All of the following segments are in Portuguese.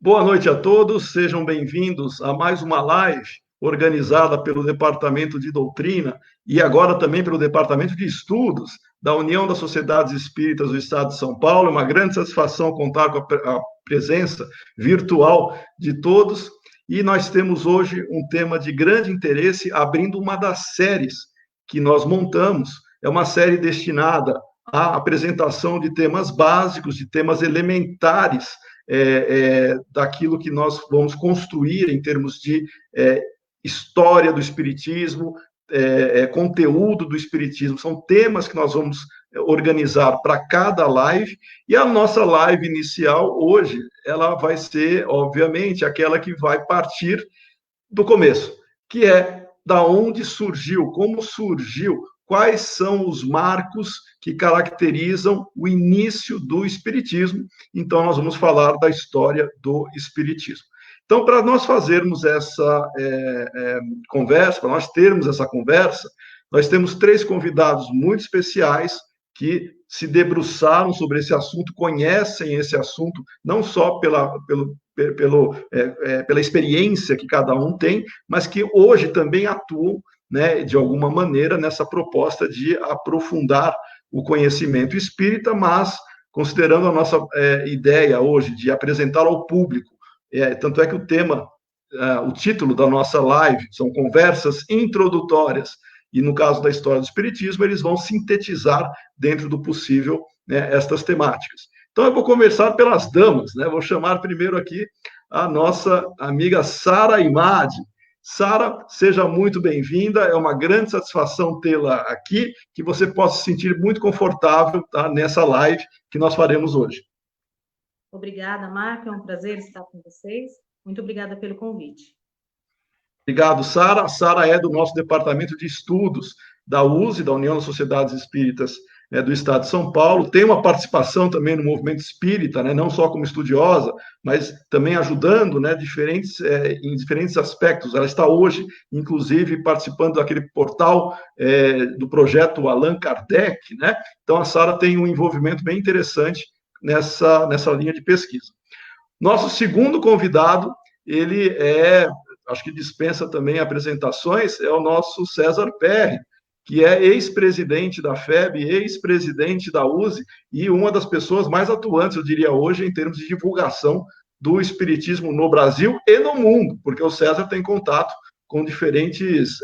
Boa noite a todos, sejam bem-vindos a mais uma live organizada pelo Departamento de Doutrina e agora também pelo Departamento de Estudos da União das Sociedades Espíritas do Estado de São Paulo. É uma grande satisfação contar com a presença virtual de todos e nós temos hoje um tema de grande interesse, abrindo uma das séries que nós montamos. É uma série destinada à apresentação de temas básicos, de temas elementares daquilo que nós vamos construir em termos de história do Espiritismo, conteúdo do Espiritismo. São temas que nós vamos organizar para cada live, e a nossa live inicial hoje, ela vai ser, obviamente, aquela que vai partir do começo, que é da onde surgiu, como surgiu, quais são os marcos que caracterizam o início do Espiritismo. Então, nós vamos falar da história do Espiritismo. Então, para nós fazermos essa conversa, para nós termos essa conversa, nós temos três convidados muito especiais que se debruçaram sobre esse assunto, conhecem esse assunto, não só pela experiência que cada um tem, mas que hoje também atuam, né, de alguma maneira, nessa proposta de aprofundar o conhecimento espírita, mas considerando a nossa ideia hoje de apresentar ao público, tanto é que o título da nossa live são conversas introdutórias, e no caso da história do Espiritismo, eles vão sintetizar dentro do possível, né, estas temáticas. Então, eu vou começar pelas damas, né? Vou chamar primeiro aqui a nossa amiga Sara Imad. Sara, seja muito bem-vinda, é uma grande satisfação tê-la aqui, que você possa se sentir muito confortável, tá, nessa live que nós faremos hoje. Obrigada, Marco, é um prazer estar com vocês. Muito obrigada pelo convite. Obrigado, Sara. Sara é do nosso Departamento de Estudos da USE, da União das Sociedades Espíritas do Estado de São Paulo. Tem uma participação também no movimento espírita, né, não só como estudiosa, mas também ajudando, né, em diferentes aspectos. Ela está hoje, inclusive, participando daquele portal do projeto Allan Kardec, né? Então, a Sara tem um envolvimento bem interessante nessa linha de pesquisa. Nosso segundo convidado, ele acho que dispensa também apresentações, é o nosso César Perry, que é ex-presidente da FEB, ex-presidente da USE e uma das pessoas mais atuantes, eu diria hoje, em termos de divulgação do espiritismo no Brasil e no mundo, porque o César tem contato com diferentes,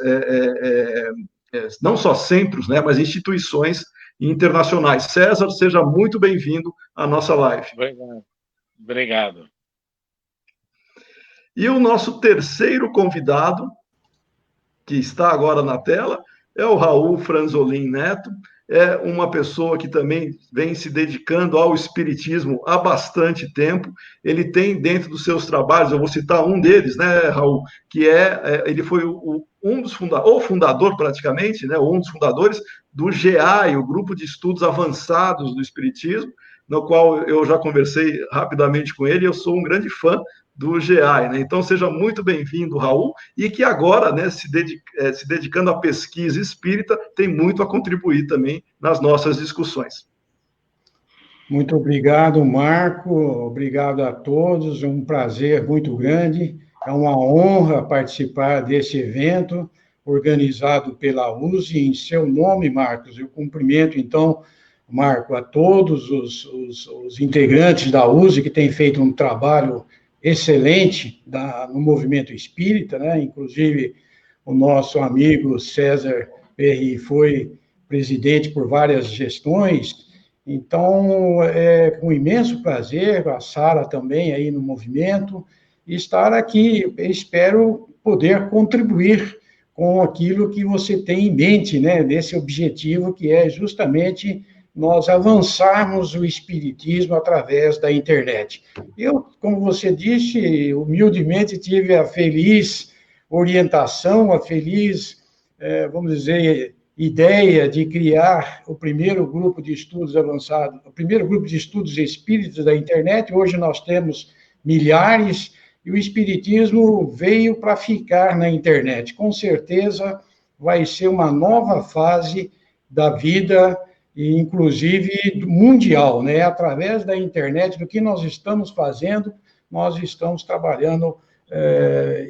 não só centros, né, mas instituições internacionais. César, seja muito bem-vindo à nossa live. Obrigado. E o nosso terceiro convidado, que está agora na tela, é o Raul Franzolin Neto. É uma pessoa que também vem se dedicando ao espiritismo há bastante tempo. Ele tem dentro dos seus trabalhos, eu vou citar um deles, né, Raul, que ele foi um dos fundador praticamente, né, um dos fundadores do GEAI, o Grupo de Estudos Avançados do Espiritismo, no qual eu já conversei rapidamente com ele, eu sou um grande fã do GEAI, né? Então, seja muito bem-vindo, Raul, e que agora, né, se dedicando à pesquisa espírita, tem muito a contribuir também nas nossas discussões. Muito obrigado, Marco, obrigado a todos, é um prazer muito grande, é uma honra participar desse evento organizado pela USE. Em seu nome, Marcos, eu cumprimento, então, Marco, a todos os integrantes da USE que têm feito um trabalho excelente no movimento espírita, né? Inclusive o nosso amigo César Perry foi presidente por várias gestões. Então, é com imenso prazer, a Sara também aí no movimento, estar aqui. Eu espero poder contribuir com aquilo que você tem em mente, né? Desse objetivo que é justamente nós avançarmos o espiritismo através da internet. Eu, como você disse, humildemente tive a feliz orientação, a feliz, vamos dizer, ideia de criar o primeiro grupo de estudos avançados, o primeiro grupo de estudos espíritas da internet. Hoje nós temos milhares, e o espiritismo veio para ficar na internet. Com certeza vai ser uma nova fase da vida, inclusive mundial, né? Através da internet, do que nós estamos fazendo, nós estamos trabalhando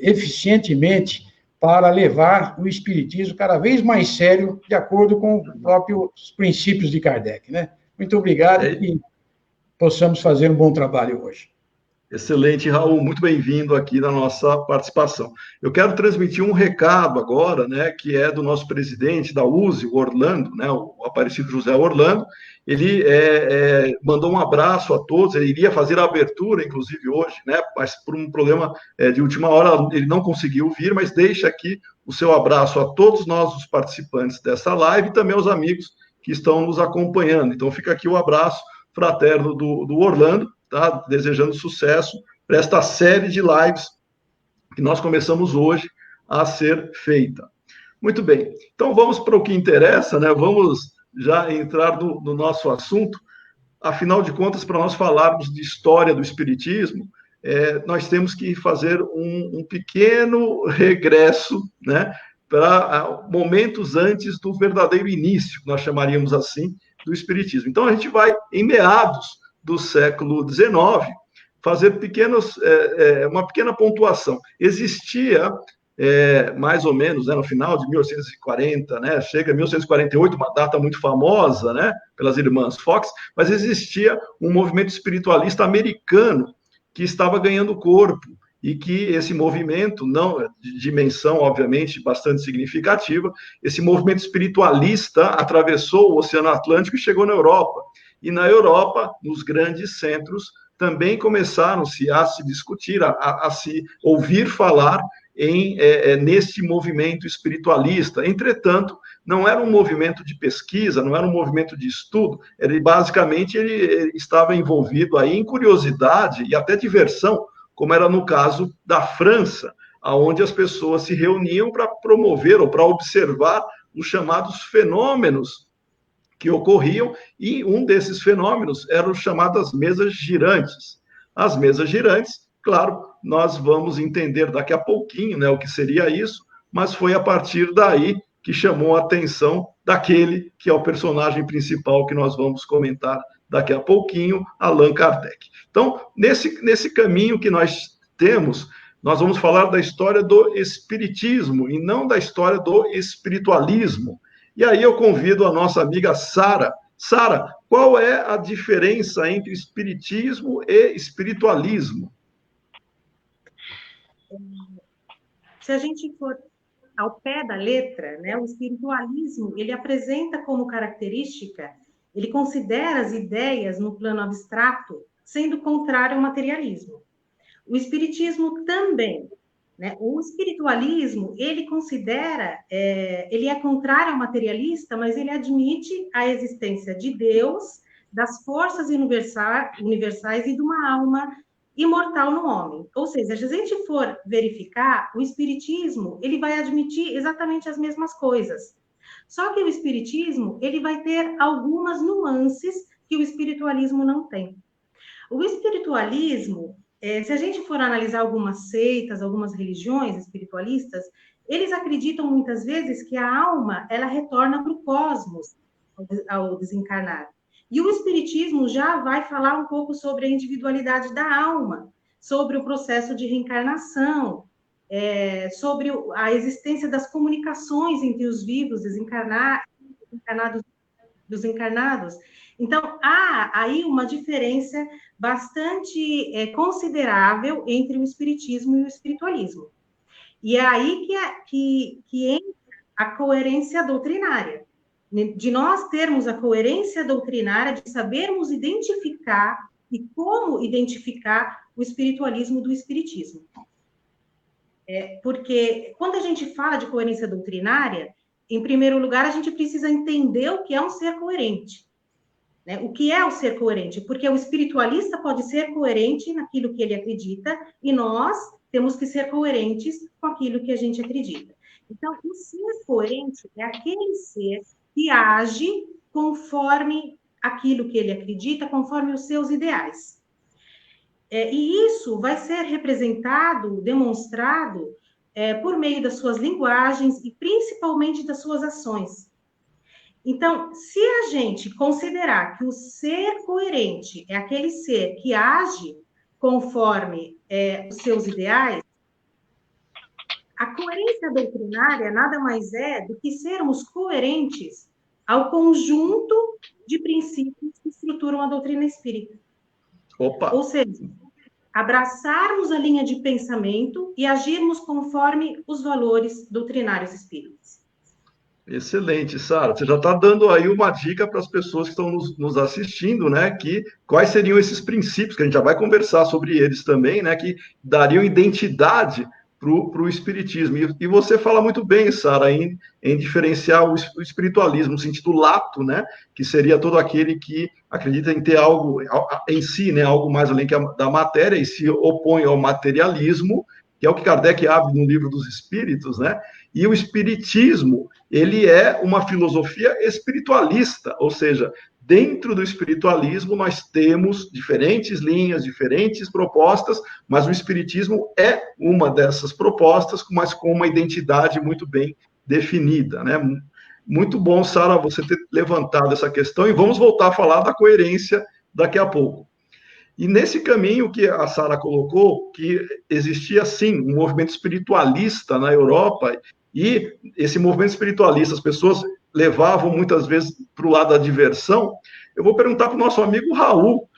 eficientemente para levar o espiritismo cada vez mais sério, de acordo com os próprios princípios de Kardec, né? Muito obrigado e que possamos fazer um bom trabalho hoje. Excelente, Raul, muito bem-vindo aqui na nossa participação. Eu quero transmitir um recado agora, né, que é do nosso presidente da USE, o Orlando, né, o Aparecido José Orlando. Ele mandou um abraço a todos, ele iria fazer a abertura, inclusive hoje, né, mas por um problema de última hora ele não conseguiu vir, mas deixa aqui o seu abraço a todos nós, os participantes dessa live, e também aos amigos que estão nos acompanhando. Então fica aqui o abraço fraterno do Orlando, tá? Desejando sucesso para esta série de lives que nós começamos hoje a ser feita. Muito bem, então vamos para o que interessa, né? Vamos já entrar no nosso assunto. Afinal de contas, para nós falarmos de história do Espiritismo, nós temos que fazer um pequeno regresso, né? Para momentos antes do verdadeiro início, nós chamaríamos assim, do Espiritismo. Então, a gente vai, em meados do século XIX, fazer uma pequena pontuação. Existia, mais ou menos, né, no final de 1840, né, chega 1848, uma data muito famosa, né, pelas irmãs Fox, mas existia um movimento espiritualista americano que estava ganhando corpo, e que esse movimento, não de dimensão, obviamente, bastante significativa, esse movimento espiritualista atravessou o Oceano Atlântico e chegou na Europa. E na Europa, nos grandes centros, também começaram-se a se discutir, a se ouvir falar neste movimento espiritualista. Entretanto, não era um movimento de pesquisa, não era um movimento de estudo, basicamente ele estava envolvido aí em curiosidade e até diversão, como era no caso da França, onde as pessoas se reuniam para promover ou para observar os chamados fenômenos que ocorriam, e um desses fenômenos eram as chamadas mesas girantes. As mesas girantes, claro, nós vamos entender daqui a pouquinho, né, o que seria isso, mas foi a partir daí que chamou a atenção daquele que é o personagem principal que nós vamos comentar daqui a pouquinho, Allan Kardec. Então, nesse caminho que nós temos, nós vamos falar da história do espiritismo e não da história do espiritualismo. E aí eu convido a nossa amiga Sara. Sara, qual é a diferença entre espiritismo e espiritualismo? Se a gente for ao pé da letra, né, o espiritualismo, ele apresenta como característica, ele considera as ideias no plano abstrato, sendo contrário ao materialismo. O espiritismo também, né? O espiritualismo, ele considera, ele é contrário ao materialista, mas ele admite a existência de Deus, das forças universais e de uma alma imortal no homem. Ou seja, se a gente for verificar, o espiritismo, ele vai admitir exatamente as mesmas coisas. Só que o espiritismo, ele vai ter algumas nuances que o espiritualismo não tem. O espiritualismo, se a gente for analisar algumas seitas, algumas religiões espiritualistas, eles acreditam muitas vezes que a alma, ela retorna para o cosmos ao desencarnar. E o espiritismo já vai falar um pouco sobre a individualidade da alma, sobre o processo de reencarnação, sobre a existência das comunicações entre os vivos, dos encarnados. Então, há aí uma diferença bastante considerável entre o espiritismo e o espiritualismo. E é aí que entra a coerência doutrinária, de nós termos a coerência doutrinária, de sabermos identificar e como identificar o espiritualismo do espiritismo. Porque quando a gente fala de coerência doutrinária, em primeiro lugar, a gente precisa entender o que é um ser coerente. Né? O que é o ser coerente? Porque o espiritualista pode ser coerente naquilo que ele acredita, e nós temos que ser coerentes com aquilo que a gente acredita. Então, o ser coerente é aquele ser que age conforme aquilo que ele acredita, conforme os seus ideais. E isso vai ser representado, demonstrado, por meio das suas linguagens e principalmente das suas ações. Então, se a gente considerar que o ser coerente é aquele ser que age conforme os seus ideais, a coerência doutrinária nada mais é do que sermos coerentes ao conjunto de princípios que estruturam a doutrina espírita. Opa! Ou seja, abraçarmos a linha de pensamento e agirmos conforme os valores doutrinários espíritas. Excelente, Sara. Você já está dando aí uma dica para as pessoas que estão nos assistindo, né? Que quais seriam esses princípios, que a gente já vai conversar sobre eles também, né? Que dariam identidade para o Espiritismo. E você fala muito bem, Sara, em diferenciar o espiritualismo, no sentido lato, né? Que seria todo aquele que acredita em ter algo em si, né? Algo mais além da matéria e se opõe ao materialismo, que é o que Kardec abre no Livro dos Espíritos, né? E o Espiritismo, ele é uma filosofia espiritualista, ou seja, dentro do espiritualismo nós temos diferentes linhas, diferentes propostas, mas o Espiritismo é uma dessas propostas, mas com uma identidade muito bem definida, né? Muito bom, Sara, você ter levantado essa questão, e vamos voltar a falar da coerência daqui a pouco. E nesse caminho que a Sara colocou, que existia, sim, um movimento espiritualista na Europa, e esse movimento espiritualista, as pessoas levavam muitas vezes para o lado da diversão. Eu vou perguntar para o nosso amigo Raul.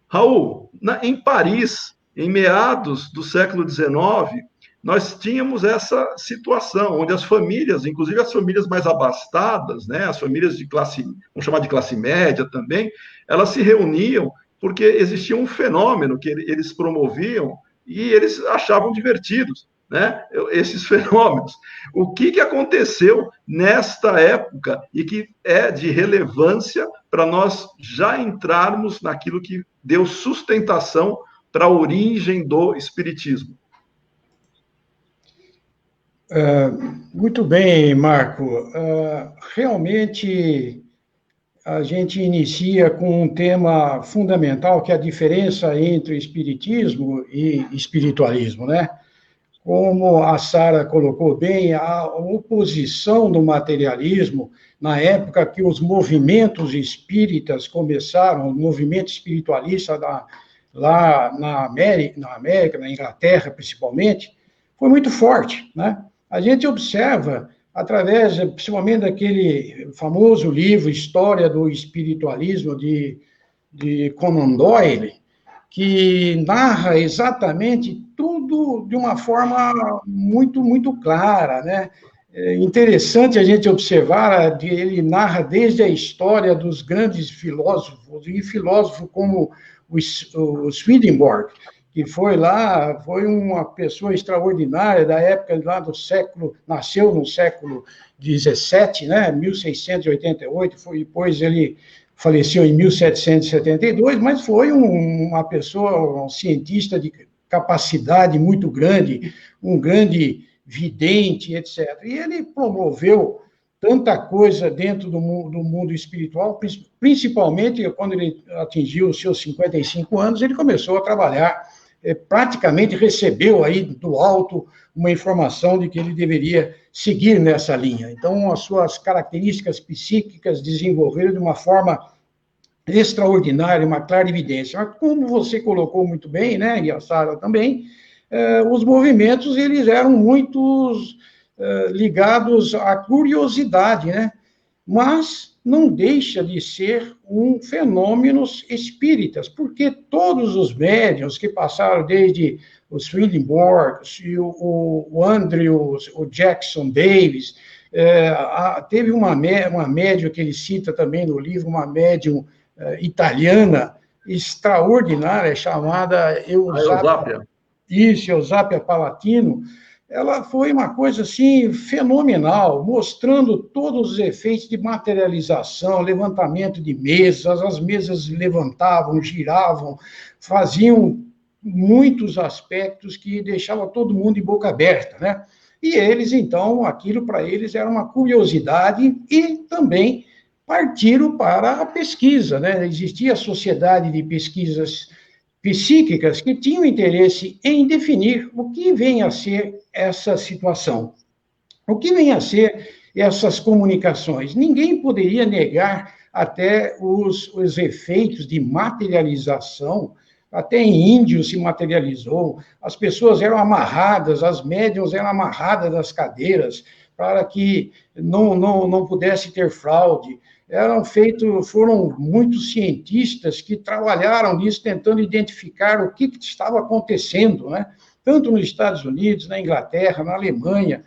Raul, em Paris, em meados do século XIX, nós tínhamos essa situação, onde as famílias, inclusive as famílias mais abastadas, né, as famílias de classe, vamos chamar de classe média também, elas se reuniam porque existia um fenômeno que eles promoviam e eles achavam divertidos, né, esses fenômenos. O que aconteceu nesta época e que é de relevância para nós já entrarmos naquilo que deu sustentação para a origem do Espiritismo? Muito bem, Marco. Realmente, a gente inicia com um tema fundamental, que é a diferença entre espiritismo e espiritualismo, né? Como a Sara colocou bem, a oposição do materialismo, na época que os movimentos espíritas começaram, o movimento espiritualista lá na América, na Inglaterra, principalmente, foi muito forte, né? A gente observa, através, principalmente daquele famoso livro História do Espiritualismo, de Conan Doyle, que narra exatamente tudo de uma forma muito, muito clara, né? É interessante a gente observar, ele narra desde a história dos grandes filósofos, e filósofos como o Swedenborg, que foi uma pessoa extraordinária da época lá do século, nasceu no século XVII, né, 1688, depois ele faleceu em 1772, mas foi uma pessoa, um cientista de capacidade muito grande, um grande vidente, etc. E ele promoveu tanta coisa dentro do mundo espiritual, principalmente quando ele atingiu os seus 55 anos, ele começou a trabalhar, praticamente recebeu aí do alto uma informação de que ele deveria seguir nessa linha. Então, as suas características psíquicas desenvolveram de uma forma extraordinária, uma clara evidência. Mas, como você colocou muito bem, né, e a Sara também, os movimentos, eles eram muitos ligados à curiosidade, né? Mas não deixa de ser um fenômeno espíritas, porque todos os médiuns que passaram desde o Swedenborg, o Andrew, o Jackson Davis, teve uma médium que ele cita também no livro, uma médium italiana extraordinária, chamada Eusápia Palatino. Ela foi uma coisa, assim, fenomenal, mostrando todos os efeitos de materialização, levantamento de mesas, as mesas levantavam, giravam, faziam muitos aspectos que deixavam todo mundo de boca aberta, né? E eles, então, aquilo para eles era uma curiosidade e também partiram para a pesquisa, né? Existia a Sociedade de Pesquisas Psíquicas que tinham interesse em definir o que vem a ser essa situação, o que vem a ser essas comunicações. Ninguém poderia negar até os efeitos de materialização até em índio se materializou, as pessoas eram amarradas, as médiuns eram amarradas das cadeiras, para que não pudesse ter fraude. Foram muitos cientistas que trabalharam nisso, tentando identificar o que estava acontecendo, né? Tanto nos Estados Unidos, na Inglaterra, na Alemanha,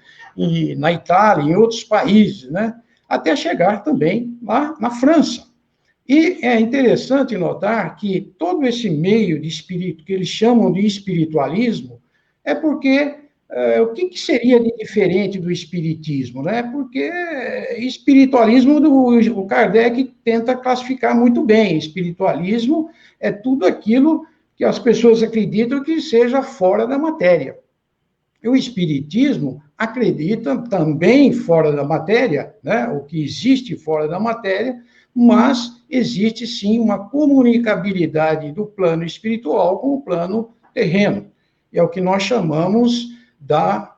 na Itália, em outros países, né? Até chegar também lá na França. E é interessante notar que todo esse meio de espírito, que eles chamam de espiritualismo, é porque o que seria de diferente do espiritismo, né? Porque espiritualismo, o Kardec tenta classificar muito bem. Espiritualismo é tudo aquilo que as pessoas acreditam que seja fora da matéria. E o espiritismo acredita também fora da matéria, né? O que existe fora da matéria, mas existe sim uma comunicabilidade do plano espiritual com o plano terreno. É o que nós chamamos da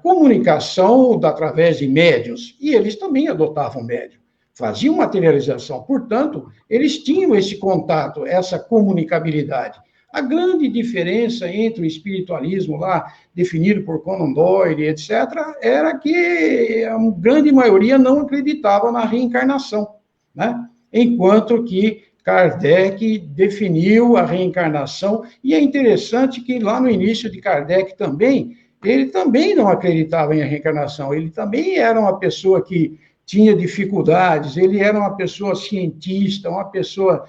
comunicação através de médiuns. E eles também adotavam médium, faziam materialização. Portanto, eles tinham esse contato, essa comunicabilidade. A grande diferença entre o espiritualismo lá, definido por Conan Doyle, etc., era que a grande maioria não acreditava na reencarnação, né? Enquanto que Kardec definiu a reencarnação, e é interessante que lá no início de Kardec também, ele também não acreditava em reencarnação, ele também era uma pessoa que tinha dificuldades, ele era uma pessoa cientista, uma pessoa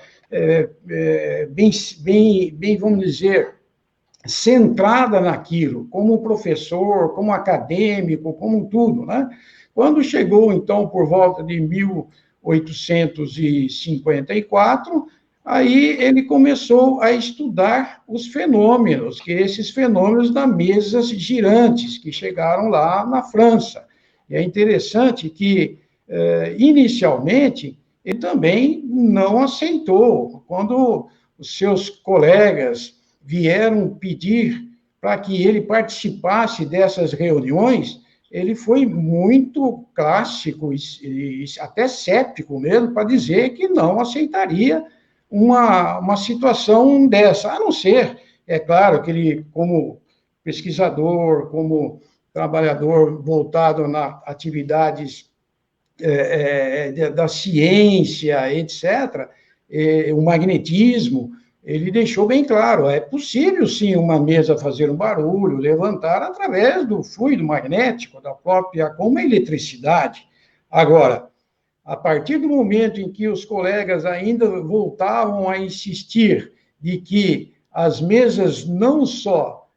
bem, vamos dizer, centrada naquilo, como professor, como acadêmico, como tudo, né? Quando chegou, então, por volta de 1854, aí ele começou a estudar os fenômenos, esses fenômenos das mesas girantes, que chegaram lá na França. E é interessante que, inicialmente, ele também não aceitou. Quando os seus colegas vieram pedir para que ele participasse dessas reuniões, ele foi muito clássico e até cético mesmo para dizer que não aceitaria uma situação dessa, a não ser, é claro, que ele, como pesquisador, como trabalhador voltado nas atividades da ciência, etc., o magnetismo, ele deixou bem claro, é possível, sim, uma mesa fazer um barulho, levantar através do fluido magnético, da própria, como a eletricidade. Agora, a partir do momento em que os colegas ainda voltavam a insistir de que as mesas não só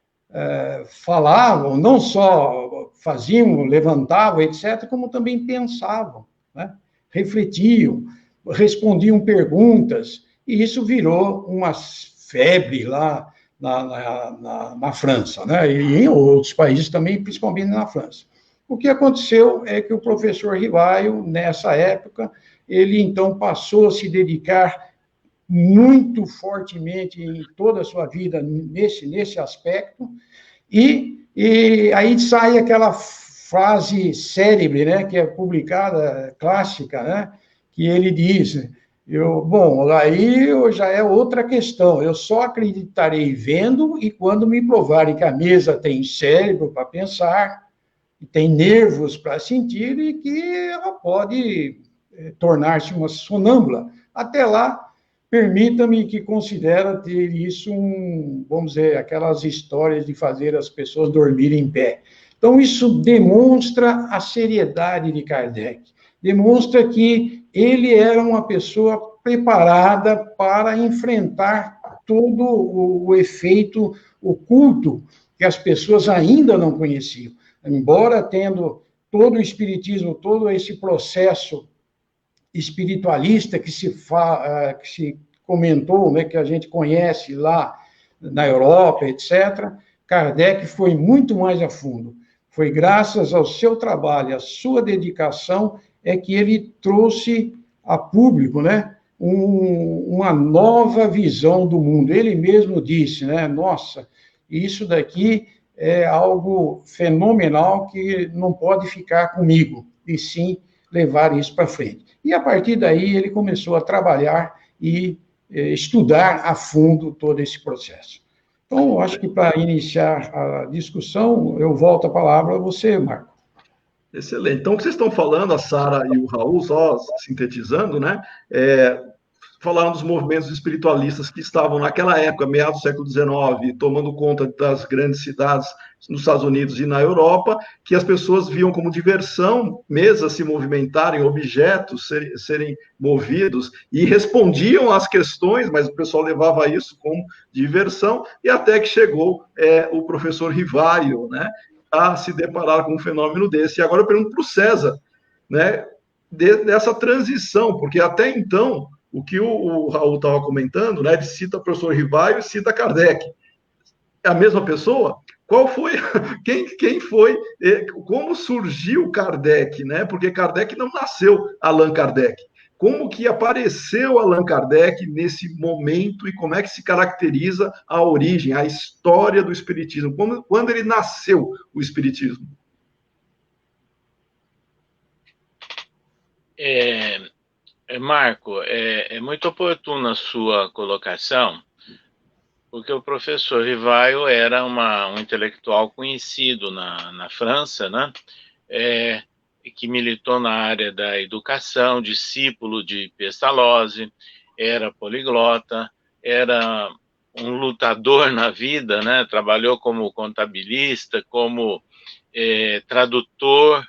falavam, não só faziam, levantavam, etc., como também pensavam, né? Refletiam, respondiam perguntas, e isso virou uma febre lá na França, né? E em outros países também, principalmente na França. O que aconteceu é que o professor Rivaio, nessa época, ele então passou a se dedicar muito fortemente em toda a sua vida nesse aspecto, e aí sai aquela frase célebre, né, que é publicada, clássica, né, que ele diz, bom, aí já é outra questão, eu só acreditarei vendo e quando me provarem que a mesa tem cérebro para pensar, tem nervos para sentir e que ela pode tornar-se uma sonâmbula. Até lá, permita-me que considere ter isso vamos dizer, aquelas histórias de fazer as pessoas dormirem em pé. Então, isso demonstra a seriedade de Kardec, demonstra que ele era uma pessoa preparada para enfrentar todo o efeito oculto que as pessoas ainda não conheciam. Embora tendo todo o espiritismo, todo esse processo espiritualista que se comentou, né, que a gente conhece lá na Europa, etc., Kardec foi muito mais a fundo. Foi graças ao seu trabalho, à sua dedicação, é que ele trouxe a público, né, uma nova visão do mundo. Ele mesmo disse, né, nossa, isso daqui é algo fenomenal que não pode ficar comigo, e sim levar isso para frente. E, a partir daí, ele começou a trabalhar e estudar a fundo todo esse processo. Então, acho que para iniciar a discussão, eu volto a palavra a você, Marco. Excelente. Então, o que vocês estão falando, a Sara e o Raul, só sintetizando, né? Falaram dos movimentos espiritualistas que estavam naquela época, meados do século XIX, tomando conta das grandes cidades nos Estados Unidos e na Europa, que as pessoas viam como diversão mesas se movimentarem, objetos serem movidos, e respondiam às questões, mas o pessoal levava isso como diversão, e até que chegou o professor Rivaio, né, a se deparar com um fenômeno desse. E agora eu pergunto para o César, né, dessa transição, porque até então, o que o Raul estava comentando, né, ele cita o professor Rivaio e cita Kardec. É a mesma pessoa? Qual foi, quem foi, como surgiu Kardec, né? Porque Kardec não nasceu Allan Kardec. Como que apareceu Allan Kardec nesse momento e como é que se caracteriza a origem, a história do Espiritismo? Quando ele nasceu, o Espiritismo? Marco, é muito oportuna a sua colocação, porque o professor Rivaio era um intelectual conhecido na França, né? Que militou na área da educação, discípulo de Pestalozzi, era poliglota, era um lutador na vida, né? Trabalhou como contabilista, como tradutor,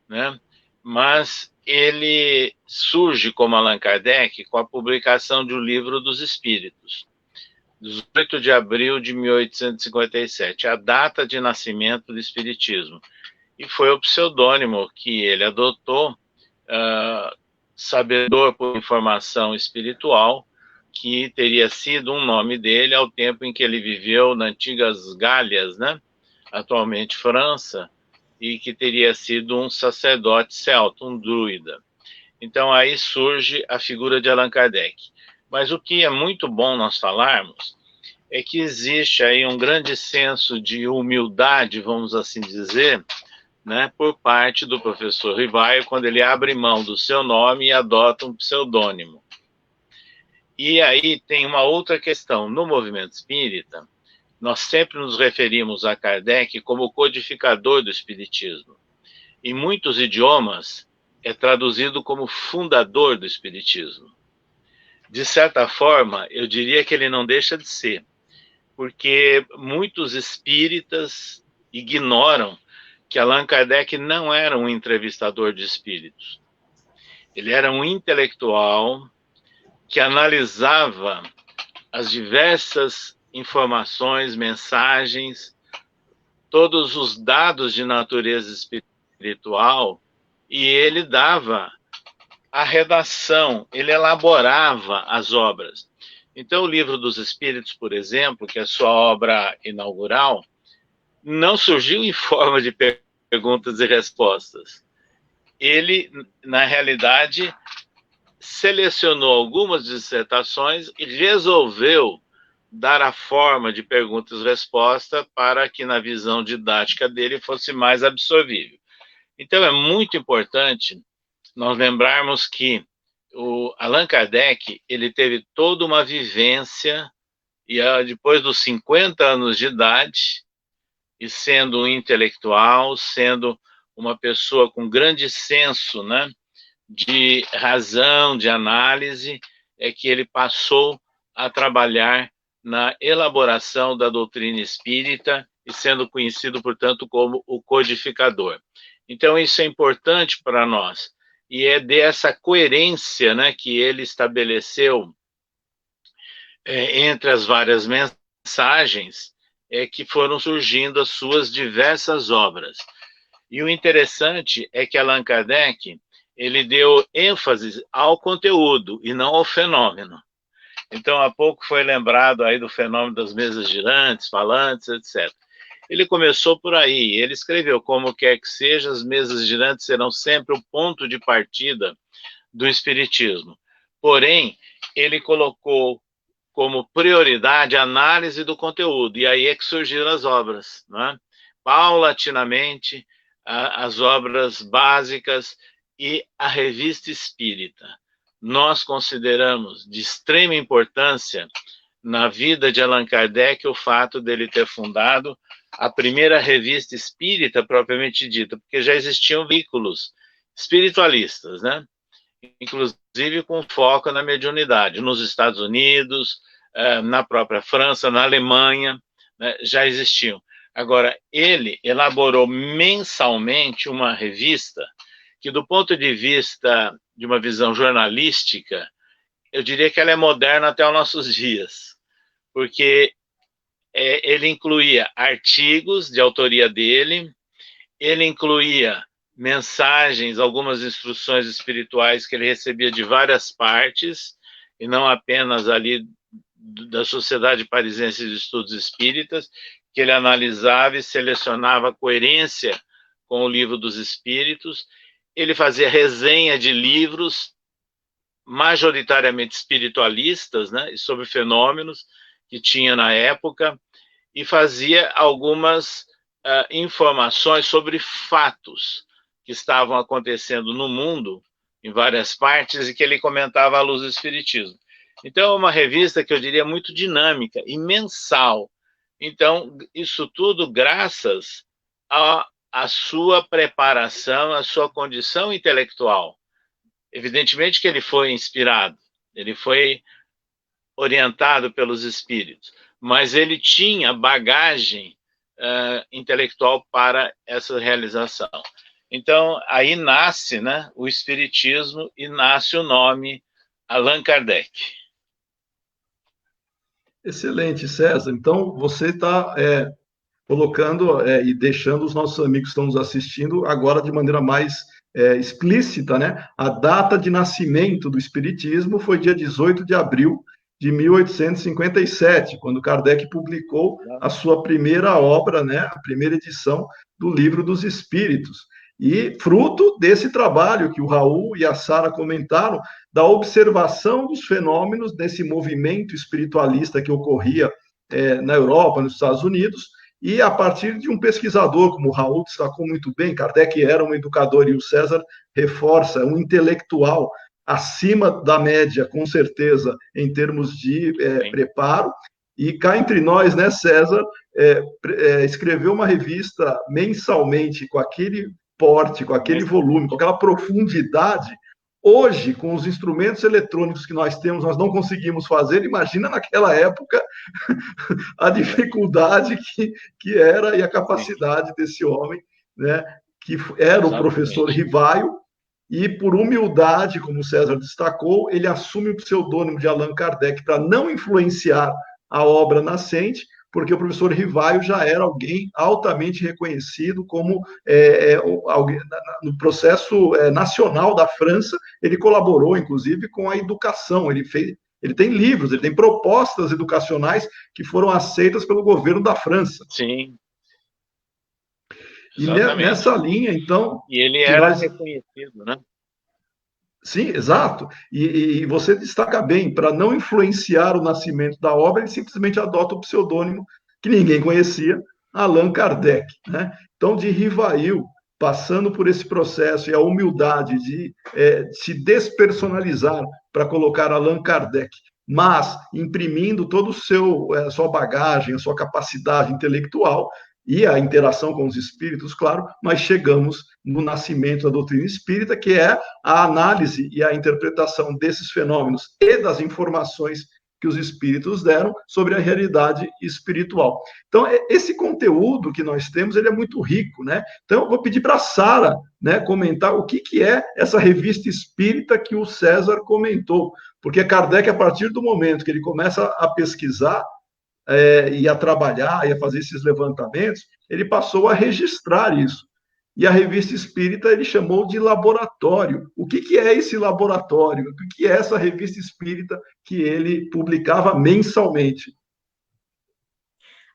né? Mas ele surge como Allan Kardec com a publicação de O Livro dos Espíritos, 18 de abril de 1857, a data de nascimento do Espiritismo. E foi o pseudônimo que ele adotou, sabedor por informação espiritual, que teria sido um nome dele ao tempo em que ele viveu nas antigas Gálias, né? Atualmente França, e que teria sido um sacerdote celta, um druida. Então aí surge a figura de Allan Kardec. Mas o que é muito bom nós falarmos é que existe aí um grande senso de humildade, vamos assim dizer, né, por parte do professor Rivaio, quando ele abre mão do seu nome e adota um pseudônimo. E aí tem uma outra questão. No movimento espírita, nós sempre nos referimos a Kardec como codificador do espiritismo. Em muitos idiomas, é traduzido como fundador do espiritismo. De certa forma, eu diria que ele não deixa de ser, porque muitos espíritas ignoram que Allan Kardec não era um entrevistador de espíritos. Ele era um intelectual que analisava as diversas informações, mensagens, todos os dados de natureza espiritual, e ele dava a redação, ele elaborava as obras. Então, o Livro dos Espíritos, por exemplo, que é a sua obra inaugural, não surgiu em forma de perguntas e respostas. Ele, na realidade, selecionou algumas dissertações e resolveu dar a forma de perguntas e respostas para que, na visão didática dele, fosse mais absorvível. Então, é muito importante nós lembrarmos que o Allan Kardec, ele teve toda uma vivência, e depois dos 50 anos de idade, e sendo um intelectual, sendo uma pessoa com grande senso, né, de razão, de análise, é que ele passou a trabalhar na elaboração da doutrina espírita e sendo conhecido, portanto, como o codificador. Então, isso é importante para nós. E é dessa coerência, né, que ele estabeleceu entre as várias mensagens que foram surgindo as suas diversas obras. E o interessante é que Allan Kardec, ele deu ênfase ao conteúdo e não ao fenômeno. Então, há pouco foi lembrado aí do fenômeno das mesas girantes, falantes, etc. Ele começou por aí, ele escreveu: como quer que seja, as mesas girantes serão sempre o ponto de partida do espiritismo. Porém, ele colocou como prioridade a análise do conteúdo, e aí é que surgiram as obras, né? Paulatinamente, as obras básicas e a Revista Espírita. nós consideramos de extrema importância na vida de Allan Kardec o fato dele ter fundado a primeira revista espírita propriamente dita, porque já existiam veículos espiritualistas, né? Inclusive com foco na mediunidade, nos Estados Unidos, na própria França, na Alemanha, né, já existiam. Agora, ele elaborou mensalmente uma revista que, do ponto de vista de uma visão jornalística, eu diria que ela é moderna até os nossos dias, porque ele incluía artigos de autoria dele, ele incluía mensagens, algumas instruções espirituais que ele recebia de várias partes, e não apenas ali da Sociedade Parisiense de Estudos Espíritas, que ele analisava e selecionava a coerência com o Livro dos Espíritos. Ele fazia resenha de livros majoritariamente espiritualistas, né, e sobre fenômenos que tinha na época, e fazia algumas informações sobre fatos que estavam acontecendo no mundo, em várias partes, e que ele comentava à luz do Espiritismo. Então, é uma revista que eu diria muito dinâmica e mensal. Então, isso tudo graças à sua preparação, à sua condição intelectual. Evidentemente que ele foi inspirado, ele foi orientado pelos espíritos, mas ele tinha bagagem intelectual para essa realização. Então, aí nasce, né, o Espiritismo e nasce o nome Allan Kardec. Excelente, César. Então, você está colocando e deixando os nossos amigos que estão nos assistindo agora de maneira mais explícita, né? A data de nascimento do Espiritismo foi dia 18 de abril de 1857, quando Kardec publicou a sua primeira obra, né? A primeira edição do Livro dos Espíritos. E fruto desse trabalho que o Raul e a Sara comentaram, da observação dos fenômenos desse movimento espiritualista que ocorria na Europa, nos Estados Unidos, e a partir de um pesquisador, como o Raul destacou muito bem, Kardec era um educador e o César reforça, um intelectual acima da média, com certeza, em termos de preparo. E cá entre nós, né, César, escreveu uma revista mensalmente com aquele porte, com aquele volume, com aquela profundidade. Hoje, com os instrumentos eletrônicos que nós temos, nós não conseguimos fazer. Imagina naquela época a dificuldade que era e a capacidade desse homem, né, que era o professor Rivaio, e por humildade, como o César destacou, ele assume o pseudônimo de Allan Kardec para não influenciar a obra nascente, porque o professor Rivaio já era alguém altamente reconhecido como alguém, no processo nacional da França. Ele colaborou, inclusive, com a educação. Ele tem livros, ele tem propostas educacionais que foram aceitas pelo governo da França. Sim. E nessa linha, então... E ele era reconhecido, né? Sim, exato. E você destaca bem, para não influenciar o nascimento da obra, ele simplesmente adota o pseudônimo que ninguém conhecia, Allan Kardec, né? Então, de Rivail, passando por esse processo e a humildade de se despersonalizar para colocar Allan Kardec, mas imprimindo todo a sua bagagem, a sua capacidade intelectual e a interação com os espíritos, claro, nós chegamos no nascimento da doutrina espírita, que é a análise e a interpretação desses fenômenos e das informações que os espíritos deram sobre a realidade espiritual. Então, esse conteúdo que nós temos, ele é muito rico, né? Então, eu vou pedir para a Sara, né, comentar o que é essa revista espírita que o César comentou, porque Kardec, a partir do momento que ele começa a pesquisar, e a trabalhar, e a fazer esses levantamentos, ele passou a registrar isso. E a revista espírita ele chamou de laboratório. O que é esse laboratório? O que é essa revista espírita que ele publicava mensalmente?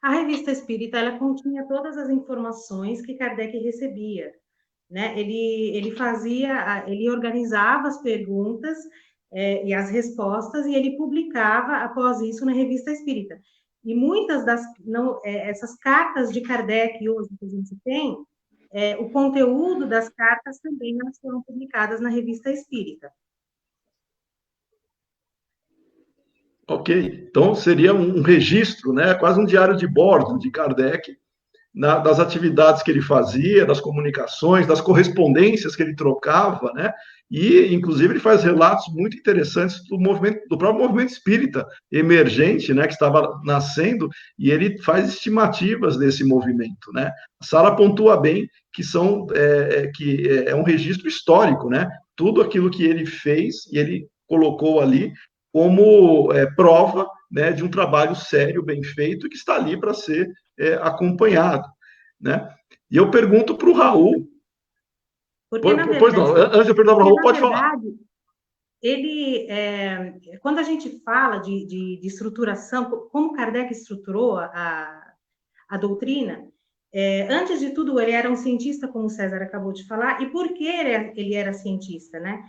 A revista espírita, ela continha todas as informações que Kardec recebia, né? Ele organizava as perguntas e as respostas, e ele publicava, após isso, na revista espírita. E muitas essas cartas de Kardec hoje que a gente tem, o conteúdo das cartas também elas foram publicadas na revista espírita. Ok, então seria um registro, né, quase um diário de bordo de Kardec, das atividades que ele fazia, das comunicações, das correspondências que ele trocava, né? E, inclusive, ele faz relatos muito interessantes do próprio movimento espírita emergente, né, que estava nascendo, e ele faz estimativas desse movimento, né? A Sara pontua bem que é um registro histórico, né? Tudo aquilo que ele fez e ele colocou ali como prova, né, de um trabalho sério, bem feito, que está ali para ser acompanhado, né? E eu pergunto para o Raul. Porque, na Pois não, verdade, antes de eu perguntar para o Raul, pode falar. Ele, quando a gente fala de estruturação, como Kardec estruturou a doutrina, antes de tudo, ele era um cientista, como o César acabou de falar, e por que ele era cientista, né?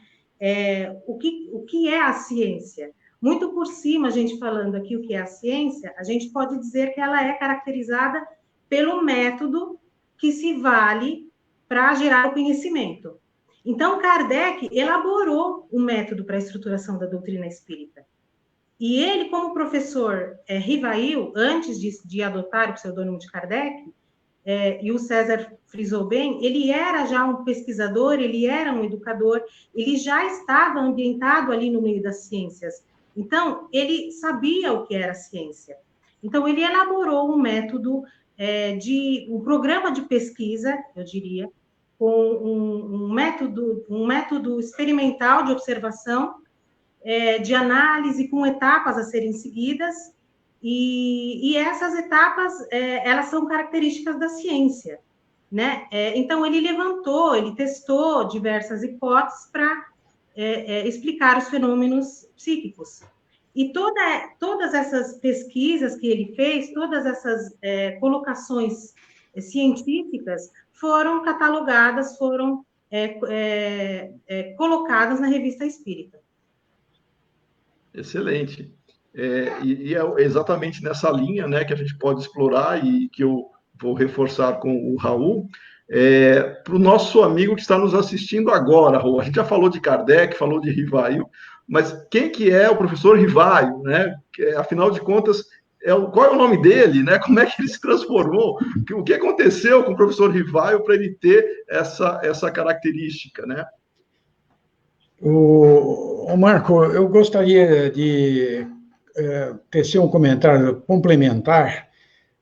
O que é a ciência? Muito por cima, a gente falando aqui o que é a ciência, a gente pode dizer que ela é caracterizada pelo método que se vale para gerar o conhecimento. Então, Kardec elaborou um método para a estruturação da doutrina espírita. E ele, como professor Rivail, antes de adotar o pseudônimo de Kardec, e o César frisou bem, ele era já um pesquisador, ele era um educador, ele já estava ambientado ali no meio das ciências. Então, ele sabia o que era ciência. Então, ele elaborou um método um programa de pesquisa, eu diria, com um método experimental de observação, de análise, com etapas a serem seguidas, e essas etapas, elas são características da ciência, né? Então, ele testou diversas hipóteses para explicar os fenômenos psíquicos. E todas essas pesquisas que ele fez, todas essas colocações científicas foram catalogadas, foram colocadas na Revista Espírita. Excelente. E é exatamente nessa linha, né, que a gente pode explorar e que eu vou reforçar com o Raul. Para o nosso amigo que está nos assistindo agora, Raul, a gente já falou de Kardec, falou de Rivail, mas quem que é o professor Rivail, né? Afinal de contas, qual é o nome dele, né? Como é que ele se transformou? O que aconteceu com o professor Rivail para ele ter essa característica, né? Marco, eu gostaria de tecer um comentário complementar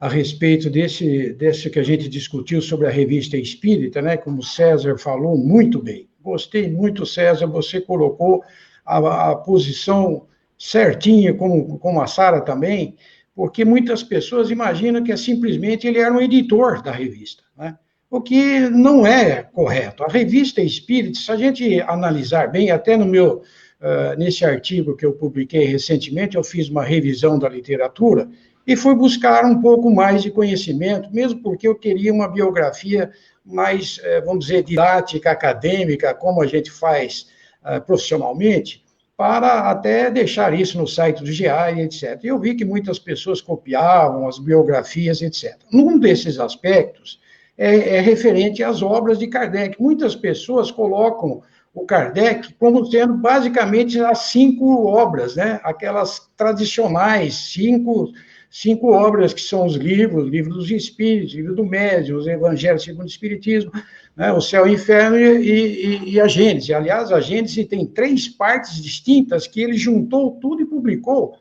a respeito desse que a gente discutiu sobre a Revista Espírita, né? Como o César falou muito bem. Gostei muito, César, você colocou a posição certinha, como a Sara também, porque muitas pessoas imaginam que simplesmente ele era um editor da revista, né? O que não é correto. A Revista Espírita, se a gente analisar bem, até nesse artigo que eu publiquei recentemente, eu fiz uma revisão da literatura e fui buscar um pouco mais de conhecimento, mesmo porque eu queria uma biografia mais, vamos dizer, didática, acadêmica, como a gente faz profissionalmente, para até deixar isso no site do GEAI, etc. E eu vi que muitas pessoas copiavam as biografias, etc. Num desses aspectos, é referente às obras de Kardec. Muitas pessoas colocam o Kardec como sendo basicamente as 5 obras, né? Aquelas tradicionais, 5 obras que são os livros dos Espíritos, livro do Médiun, os Evangelhos segundo o Espiritismo, né? O Céu e o Inferno e a Gênese. Aliás, a Gênese tem 3 partes distintas que ele juntou tudo e publicou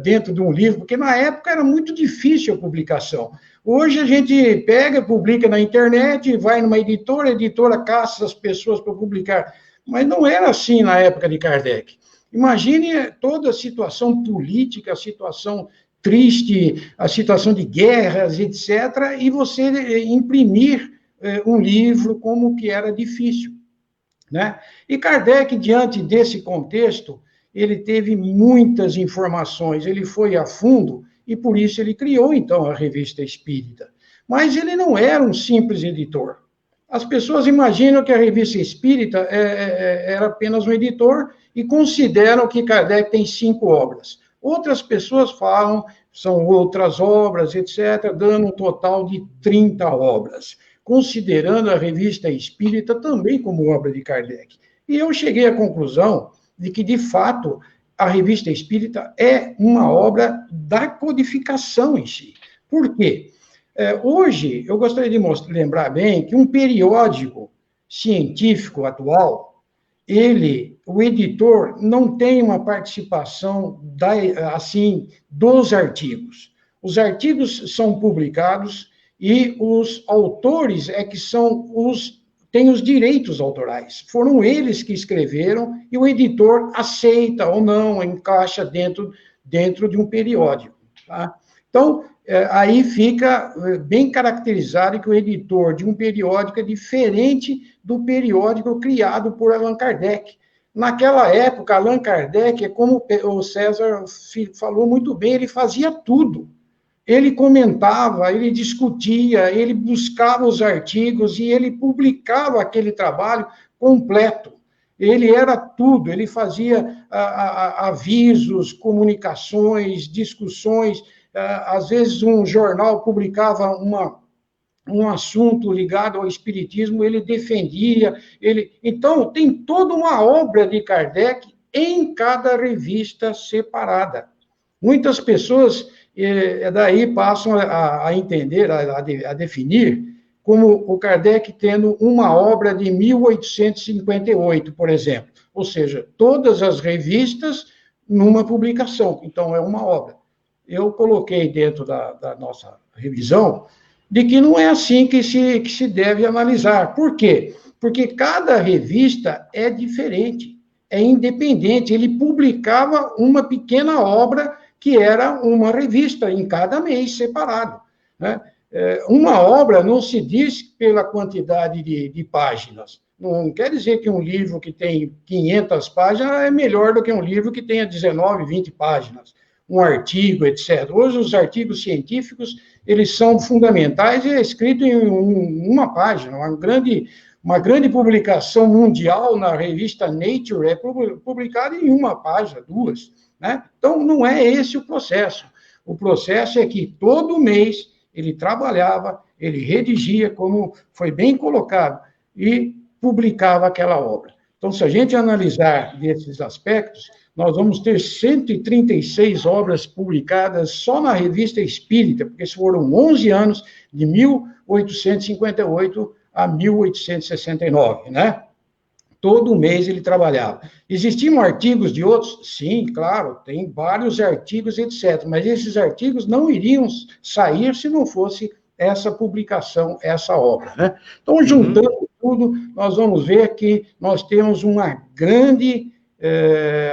dentro de um livro, porque na época era muito difícil a publicação. Hoje a gente pega, publica na internet, vai numa editora, a editora caça as pessoas para publicar. Mas não era assim na época de Kardec. Imagine toda a situação política, a situação triste, a situação de guerras, etc., e você imprimir um livro como que era difícil, né? E Kardec, diante desse contexto, ele teve muitas informações, ele foi a fundo, e por isso ele criou, então, a Revista Espírita. Mas ele não era um simples editor. As pessoas imaginam que a Revista Espírita era apenas um editor e consideram que Kardec tem 5 obras. Outras pessoas falam, são outras obras, etc., dando um total de 30 obras, considerando a Revista Espírita também como obra de Kardec. E eu cheguei à conclusão de que, de fato, a Revista Espírita é uma obra da codificação em si. Por quê? Hoje, eu gostaria de lembrar bem que um periódico científico atual, o editor não tem uma participação assim dos artigos. Os artigos são publicados e os autores é que têm os direitos autorais. Foram eles que escreveram e o editor aceita ou não, encaixa dentro de um periódico. Tá? Então, aí fica bem caracterizado que o editor de um periódico é diferente do periódico criado por Allan Kardec. Naquela época, Allan Kardec, como o César falou muito bem, ele fazia tudo. Ele comentava, ele discutia, ele buscava os artigos e ele publicava aquele trabalho completo. Ele era tudo, ele fazia avisos, comunicações, discussões. Às vezes um jornal publicava um assunto ligado ao espiritismo, ele defendia. Então, tem toda uma obra de Kardec em cada revista separada. Muitas pessoas daí passam a entender, a definir, como o Kardec tendo uma obra de 1858, por exemplo. Ou seja, todas as revistas numa publicação. Então, é uma obra. Eu coloquei dentro da nossa revisão de que não é assim que se deve analisar. Por quê? Porque cada revista é diferente, é independente. Ele publicava uma pequena obra que era uma revista em cada mês separado. Né? Uma obra não se diz pela quantidade de páginas. Não quer dizer que um livro que tem 500 páginas é melhor do que um livro que tenha 19, 20 páginas. Um artigo, etc. Hoje, os artigos científicos, eles são fundamentais e é escrito em uma página. Uma grande publicação mundial na revista Nature é publicada em uma página, duas. Né? Então, não é esse o processo. O processo é que todo mês ele trabalhava, ele redigia, como foi bem colocado, e publicava aquela obra. Então, se a gente analisar desses aspectos, nós vamos ter 136 obras publicadas só na Revista Espírita, porque foram 11 anos, de 1858 a 1869, né? Todo mês ele trabalhava. Existiam artigos de outros? Sim, claro, tem vários artigos, etc. Mas esses artigos não iriam sair se não fosse essa publicação, essa obra, né? Então, juntando tudo, nós vamos ver que nós temos uma grande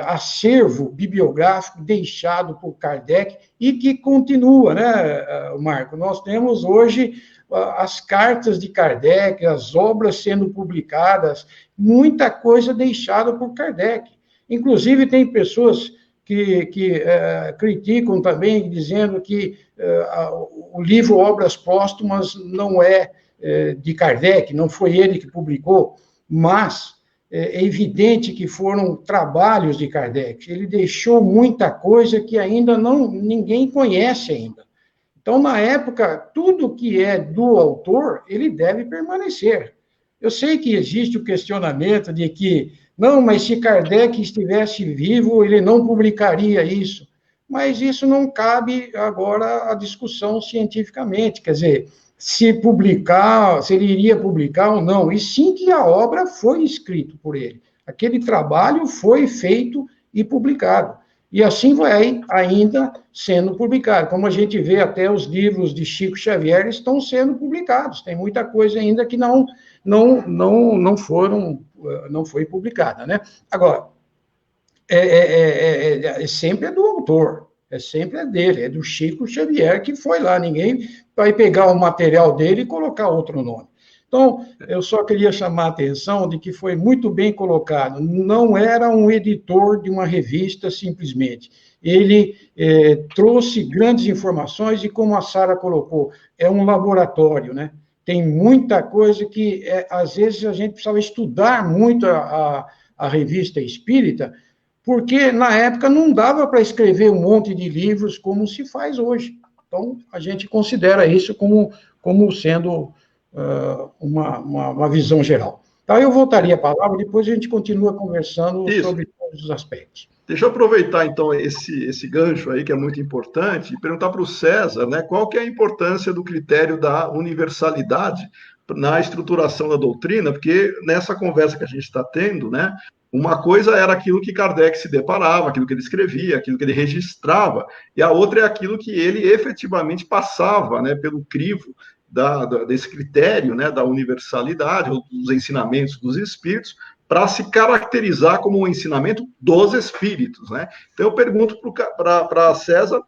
acervo bibliográfico deixado por Kardec e que continua, né, Marco? Nós temos hoje as cartas de Kardec, as obras sendo publicadas, muita coisa deixada por Kardec. Inclusive, tem pessoas que criticam também, dizendo que o livro Obras Póstumas não é de Kardec, não foi ele que publicou, mas é evidente que foram trabalhos de Kardec. Ele deixou muita coisa que ainda ninguém conhece ainda. Então, na época, tudo que é do autor, ele deve permanecer. Eu sei que existe o questionamento de que, não, mas se Kardec estivesse vivo, ele não publicaria isso. Mas isso não cabe agora à discussão cientificamente, quer dizer, se ele iria publicar ou não, e sim que a obra foi escrita por ele. Aquele trabalho foi feito e publicado. E assim vai ainda sendo publicado. Como a gente vê, até os livros de Chico Xavier estão sendo publicados. Tem muita coisa ainda que não foi publicada, né? Agora, sempre é do autor. Sempre é dele, é do Chico Xavier, que foi lá. Ninguém vai pegar o material dele e colocar outro nome. Então, eu só queria chamar a atenção de que foi muito bem colocado. Não era um editor de uma revista, simplesmente. Ele trouxe grandes informações e, como a Sara colocou, é um laboratório, né? Tem muita coisa que, às vezes, a gente precisava estudar muito a revista espírita, porque, na época, não dava para escrever um monte de livros como se faz hoje. Então, a gente considera isso como sendo uma visão geral. Então, eu voltaria a palavra, depois a gente continua conversando sobre todos os aspectos. Deixa eu aproveitar, então, esse gancho aí, que é muito importante, e perguntar para o César, né, qual que é a importância do critério da universalidade na estruturação da doutrina, porque nessa conversa que a gente está tendo, né, uma coisa era aquilo que Kardec se deparava, aquilo que ele escrevia, aquilo que ele registrava, e a outra é aquilo que ele efetivamente passava, né, pelo crivo desse critério, né, da universalidade, ou dos ensinamentos dos espíritos, para se caracterizar como um ensinamento dos espíritos, né? Então eu pergunto para César,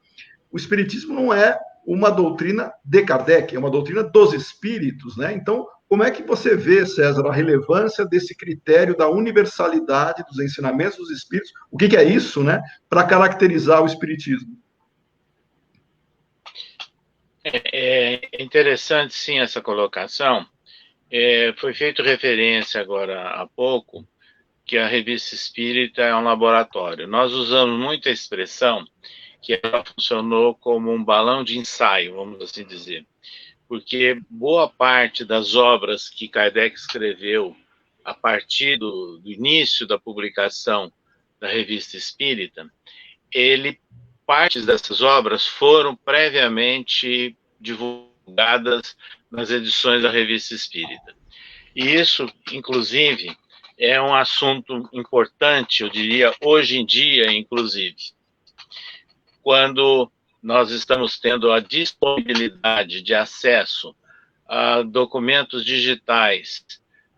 o espiritismo não é uma doutrina de Kardec, é uma doutrina dos espíritos, né? Então, como é que você vê, César, a relevância desse critério da universalidade dos ensinamentos dos espíritos? O que é isso, né, para caracterizar o espiritismo? É interessante, sim, essa colocação. Foi feito referência agora há pouco que a Revista Espírita é um laboratório. Nós usamos muito a expressão que ela funcionou como um balão de ensaio, vamos assim dizer, porque boa parte das obras que Kardec escreveu a partir do início da publicação da Revista Espírita, partes dessas obras foram previamente divulgadas nas edições da Revista Espírita. E isso, inclusive, é um assunto importante, eu diria, hoje em dia, inclusive, quando nós estamos tendo a disponibilidade de acesso a documentos digitais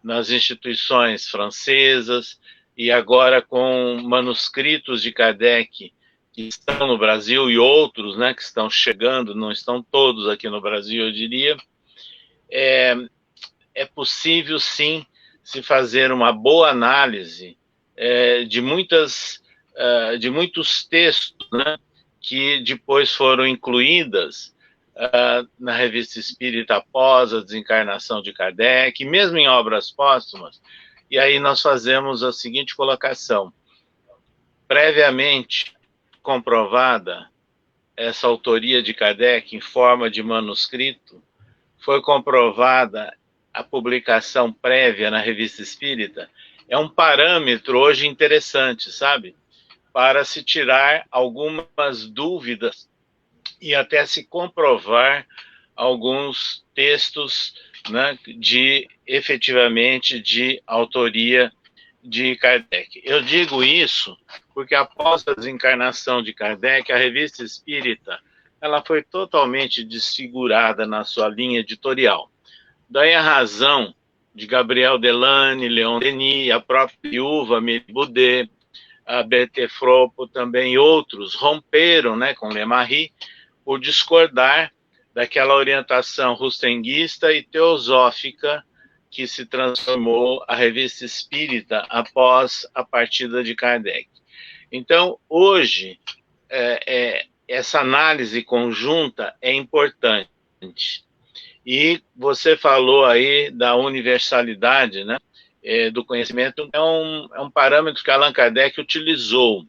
nas instituições francesas e agora com manuscritos de Kardec que estão no Brasil e outros, né, que estão chegando, não estão todos aqui no Brasil, eu diria, é possível, sim, se fazer uma boa análise de muitos textos, né, que depois foram incluídas na Revista Espírita após a desencarnação de Kardec, mesmo em obras póstumas. E aí nós fazemos a seguinte colocação: previamente comprovada essa autoria de Kardec em forma de manuscrito, foi comprovada a publicação prévia na Revista Espírita, é um parâmetro hoje interessante, sabe? Para se tirar algumas dúvidas e até se comprovar alguns textos, né, efetivamente de autoria de Kardec. Eu digo isso porque após a desencarnação de Kardec, a Revista Espírita ela foi totalmente desfigurada na sua linha editorial. Daí a razão de Gabriel Delane, Leon Denis, a própria viúva Amélie Boudet, a Berthe Fropo também e outros romperam, né, com Le Marie por discordar daquela orientação rustenguista e teosófica que se transformou a Revista Espírita após a partida de Kardec. Então, hoje, essa análise conjunta é importante. E você falou aí da universalidade, né, do conhecimento, é um parâmetro que Allan Kardec utilizou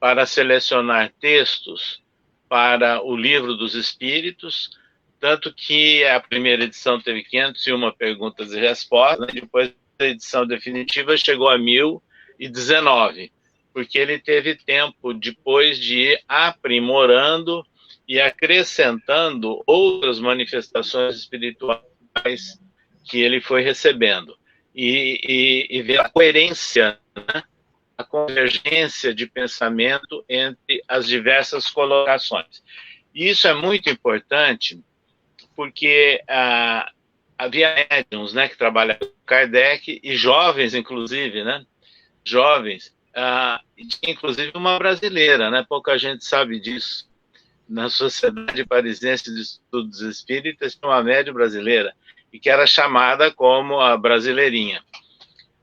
para selecionar textos para o Livro dos Espíritos, tanto que a primeira edição teve 501 perguntas e respostas, né? Depois a edição definitiva chegou a 1019, porque ele teve tempo depois de ir aprimorando e acrescentando outras manifestações espirituais que ele foi recebendo. E ver a coerência, né? A convergência de pensamento entre as diversas colocações. E isso é muito importante porque havia médiuns, né, que trabalhavam com Kardec, e jovens, inclusive, né, jovens, tinha inclusive uma brasileira, né, pouca gente sabe disso. Na Sociedade Parisiense de Estudos Espíritas tinha uma médium brasileira, e que era chamada como a Brasileirinha.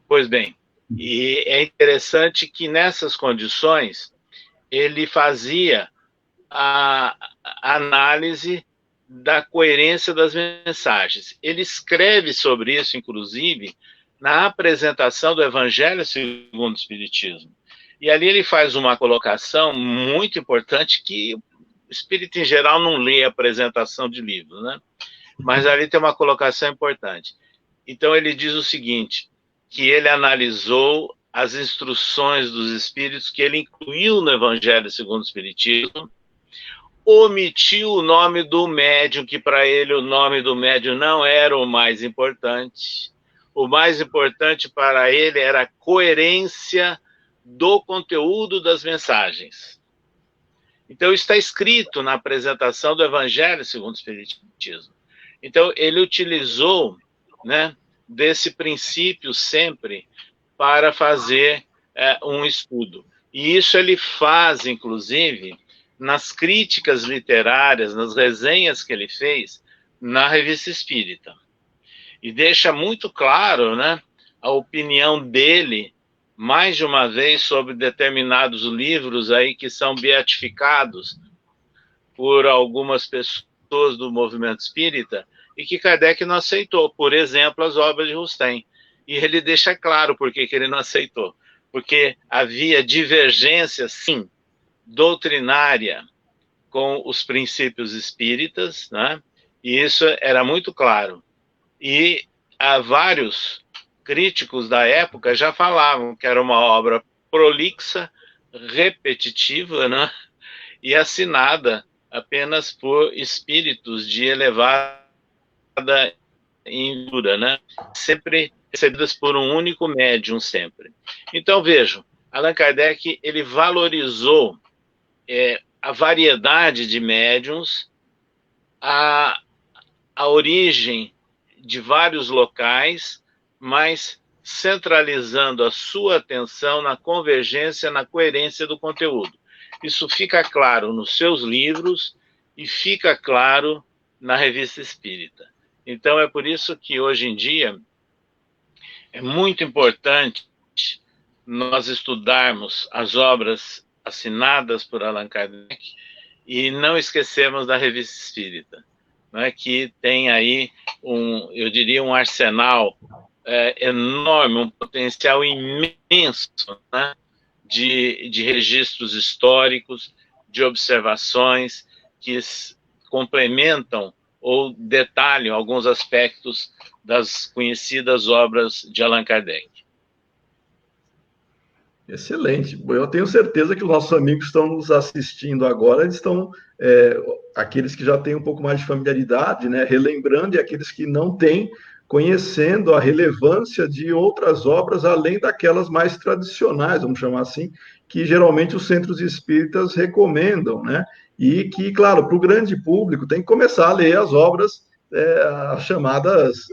Pois bem, e é interessante que nessas condições ele fazia a análise da coerência das mensagens. Ele escreve sobre isso, inclusive, na apresentação do Evangelho segundo o Espiritismo. E ali ele faz uma colocação muito importante que o espírita, em geral, não lê a apresentação de livros, né? Mas ali tem uma colocação importante. Então, ele diz o seguinte, que ele analisou as instruções dos Espíritos que ele incluiu no Evangelho segundo o Espiritismo, omitiu o nome do médium, que para ele o nome do médium não era o mais importante. O mais importante para ele era a coerência do conteúdo das mensagens. Então, está escrito na apresentação do Evangelho segundo o Espiritismo. Então, ele utilizou, né, desse princípio sempre para fazer um estudo. E isso ele faz, inclusive, nas críticas literárias, nas resenhas que ele fez na Revista Espírita. E deixa muito claro, né, a opinião dele, mais de uma vez, sobre determinados livros aí que são beatificados por algumas pessoas do movimento espírita e que Kardec não aceitou. Por exemplo, as obras de Rustem. E ele deixa claro por que ele não aceitou. Porque havia divergência, sim, doutrinária com os princípios espíritas, né? E isso era muito claro. E há vários críticos da época já falavam que era uma obra prolixa, repetitiva, né? E assinada apenas por espíritos de elevada indura, né? Sempre recebidas por um único médium, sempre. Então, vejam, Allan Kardec, ele valorizou a variedade de médiums, a origem de vários locais, mas centralizando a sua atenção na convergência, na coerência do conteúdo. Isso fica claro nos seus livros e fica claro na Revista Espírita. Então, é por isso que, hoje em dia, é muito importante nós estudarmos as obras assinadas por Allan Kardec e não esquecermos da Revista Espírita, né, que tem aí eu diria, um arsenal enorme, um potencial imenso, né, de registros históricos, de observações que complementam ou detalham alguns aspectos das conhecidas obras de Allan Kardec. Excelente. Eu tenho certeza que os nossos amigos que estão nos assistindo agora, eles estão, aqueles que já têm um pouco mais de familiaridade, né, relembrando, e aqueles que não têm, conhecendo a relevância de outras obras, além daquelas mais tradicionais, vamos chamar assim, que geralmente os centros espíritas recomendam, né? E que, claro, para o grande público, tem que começar a ler as obras, as chamadas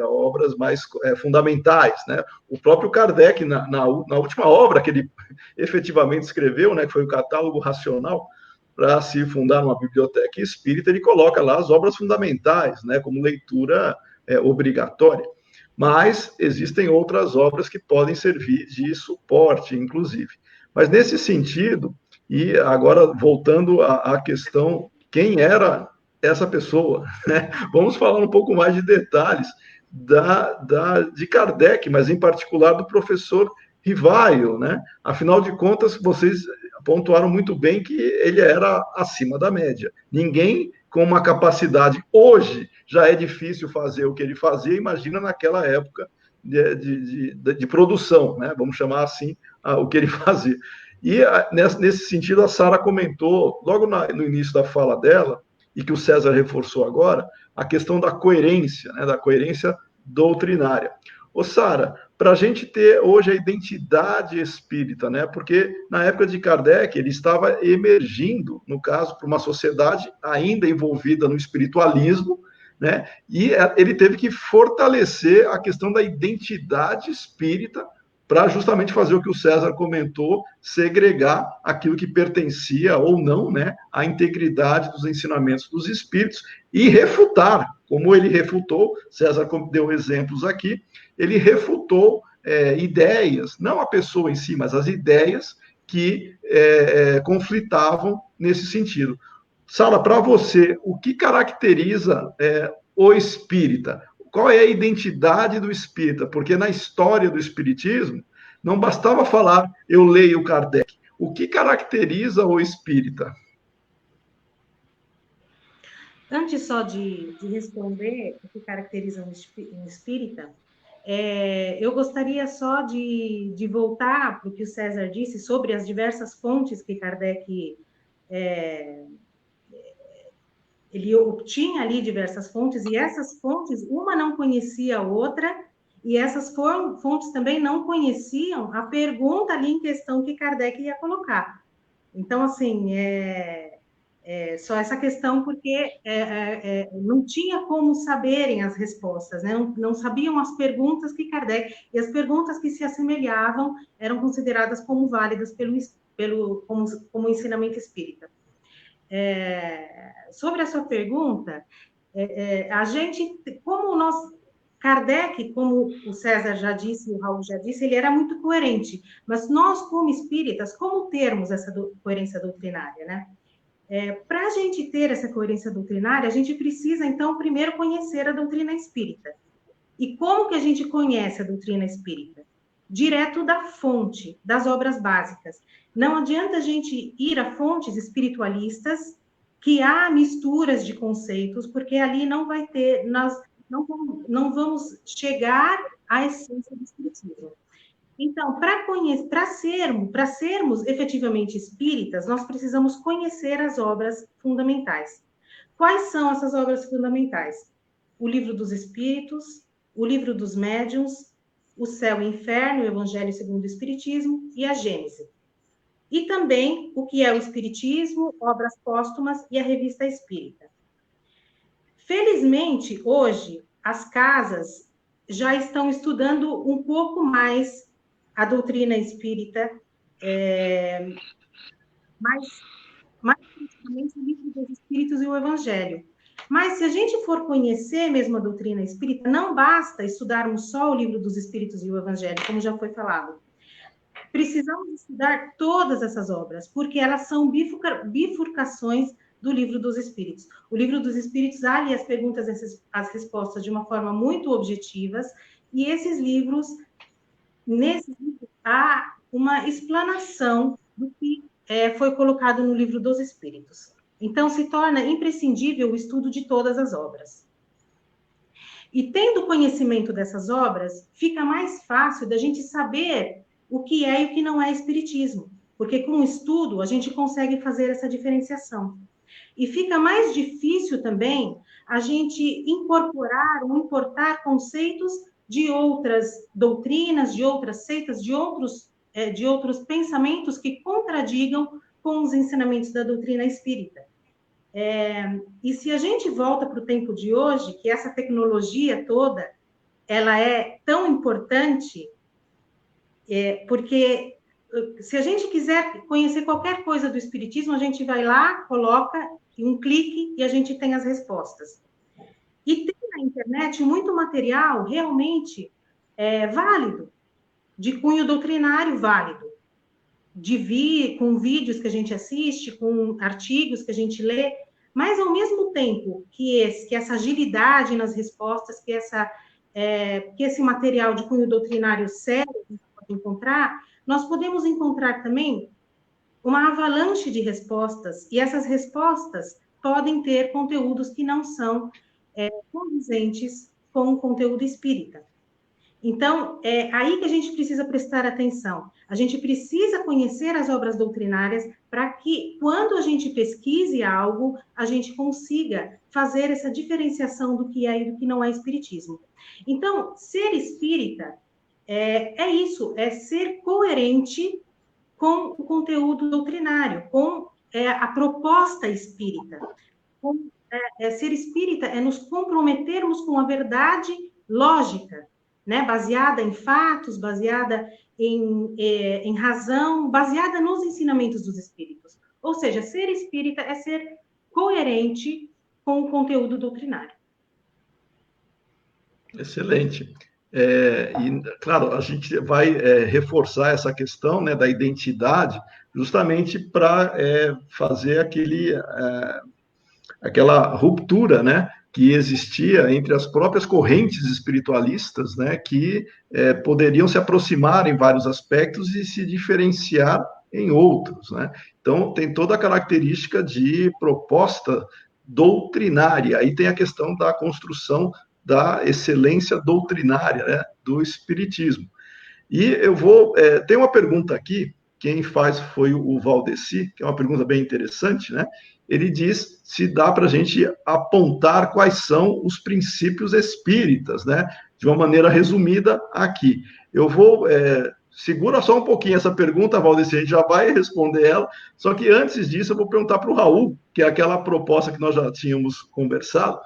obras mais fundamentais, né? O próprio Kardec, na última obra que ele efetivamente escreveu, né, que foi o Catálogo Racional, para se fundar uma biblioteca espírita, ele coloca lá as obras fundamentais, né, como leitura obrigatória. Mas existem outras obras que podem servir de suporte, inclusive. Mas nesse sentido, e agora voltando à questão, quem era essa pessoa, né? Vamos falar um pouco mais de detalhes de Kardec, mas em particular do professor Rivaio, né? Afinal de contas, vocês pontuaram muito bem que ele era acima da média. Ninguém com uma capacidade, hoje já é difícil fazer o que ele fazia, imagina naquela época de produção, né? Vamos chamar assim o que ele fazia. E nesse sentido, a Sara comentou, logo no início da fala dela, e que o César reforçou agora, a questão da coerência, né, da coerência doutrinária. Ô, Sara, para a gente ter hoje a identidade espírita, né, porque na época de Kardec ele estava emergindo, no caso, para uma sociedade ainda envolvida no espiritualismo, né, e ele teve que fortalecer a questão da identidade espírita para justamente fazer o que o César comentou, segregar aquilo que pertencia ou não, né, à integridade dos ensinamentos dos espíritos e refutar, como ele refutou, César deu exemplos aqui, ele refutou ideias, não a pessoa em si, mas as ideias que conflitavam nesse sentido. Sara, para você, o que caracteriza o espírita? Qual é a identidade do espírita? Porque na história do espiritismo, não bastava falar, eu leio Kardec. O que caracteriza o espírita? Antes só de responder o que caracteriza um espírita, Eu gostaria só de voltar para o que o César disse sobre as diversas fontes que Kardec ele obtinha ali diversas fontes, e essas fontes, uma não conhecia a outra, e essas fontes também não conheciam a pergunta ali em questão que Kardec ia colocar. Então, assim, só essa questão porque não tinha como saberem as respostas, né? Não sabiam as perguntas que Kardec, e as perguntas que se assemelhavam eram consideradas como válidas como ensinamento espírita. Sobre a sua pergunta, a gente, Kardec, como o César já disse, o Raul já disse, ele era muito coerente, mas nós, como espíritas, como termos essa coerência doutrinária, né? Para a gente ter essa coerência doutrinária, a gente precisa, então, primeiro conhecer a doutrina espírita. E como que a gente conhece a doutrina espírita? Direto da fonte, das obras básicas. Não adianta a gente ir a fontes espiritualistas, que há misturas de conceitos, porque ali não vai ter, nós não vamos chegar à essência do espiritismo. Então, para sermos efetivamente espíritas, nós precisamos conhecer as obras fundamentais. Quais são essas obras fundamentais? O Livro dos Espíritos, o Livro dos Médiuns, o Céu e o Inferno, o Evangelho segundo o Espiritismo e a Gênese. E também o que é o Espiritismo, obras póstumas e a Revista Espírita. Felizmente, hoje, as casas já estão estudando um pouco mais a doutrina espírita, mais principalmente o Livro dos Espíritos e o Evangelho. Mas se a gente for conhecer mesmo a doutrina espírita, não basta estudarmos só o Livro dos Espíritos e o Evangelho, como já foi falado. Precisamos estudar todas essas obras, porque elas são bifurcações do Livro dos Espíritos. O Livro dos Espíritos há ali as perguntas, as respostas de uma forma muito objetivas, e nesses livros há uma explanação do que foi colocado no Livro dos Espíritos. Então, se torna imprescindível o estudo de todas as obras. E tendo conhecimento dessas obras, fica mais fácil da gente saber o que é e o que não é espiritismo, porque com o estudo a gente consegue fazer essa diferenciação. E fica mais difícil também a gente incorporar ou importar conceitos de outras doutrinas, de outras seitas, de outros pensamentos que contradigam com os ensinamentos da doutrina espírita. E se a gente volta para o tempo de hoje, que essa tecnologia toda, ela é tão importante, porque se a gente quiser conhecer qualquer coisa do espiritismo, a gente vai lá, coloca um clique e a gente tem as respostas. E tem na internet muito material realmente válido, de cunho doutrinário válido, com vídeos que a gente assiste, com artigos que a gente lê, mas ao mesmo tempo que essa agilidade nas respostas, que esse material de cunho doutrinário sério que a gente pode encontrar, nós podemos encontrar também uma avalanche de respostas, e essas respostas podem ter conteúdos que não são condizentes com o conteúdo espírita. Então, é aí que a gente precisa prestar atenção. A gente precisa conhecer as obras doutrinárias para que, quando a gente pesquise algo, a gente consiga fazer essa diferenciação do que é e do que não é espiritismo. Então, ser espírita é isso, é ser coerente com o conteúdo doutrinário, com a proposta espírita. Ser espírita é nos comprometermos com a verdade lógica, né, baseada em fatos, baseada em razão, baseada nos ensinamentos dos espíritos. Ou seja, ser espírita é ser coerente com o conteúdo doutrinário. Excelente. E, claro, a gente vai reforçar essa questão, né, da identidade, justamente para fazer aquela ruptura, né, que existia entre as próprias correntes espiritualistas, né, que poderiam se aproximar em vários aspectos e se diferenciar em outros, né? Então, tem toda a característica de proposta doutrinária. Aí tem a questão da construção da excelência doutrinária, né, do Espiritismo. E eu tem uma pergunta aqui, quem faz foi o Valdeci, que é uma pergunta bem interessante, né? Ele diz se dá para a gente apontar quais são os princípios espíritas, né? De uma maneira resumida aqui. Segura só um pouquinho essa pergunta, Valdeci, a gente já vai responder ela, só que antes disso eu vou perguntar para o Raul, que é aquela proposta que nós já tínhamos conversado.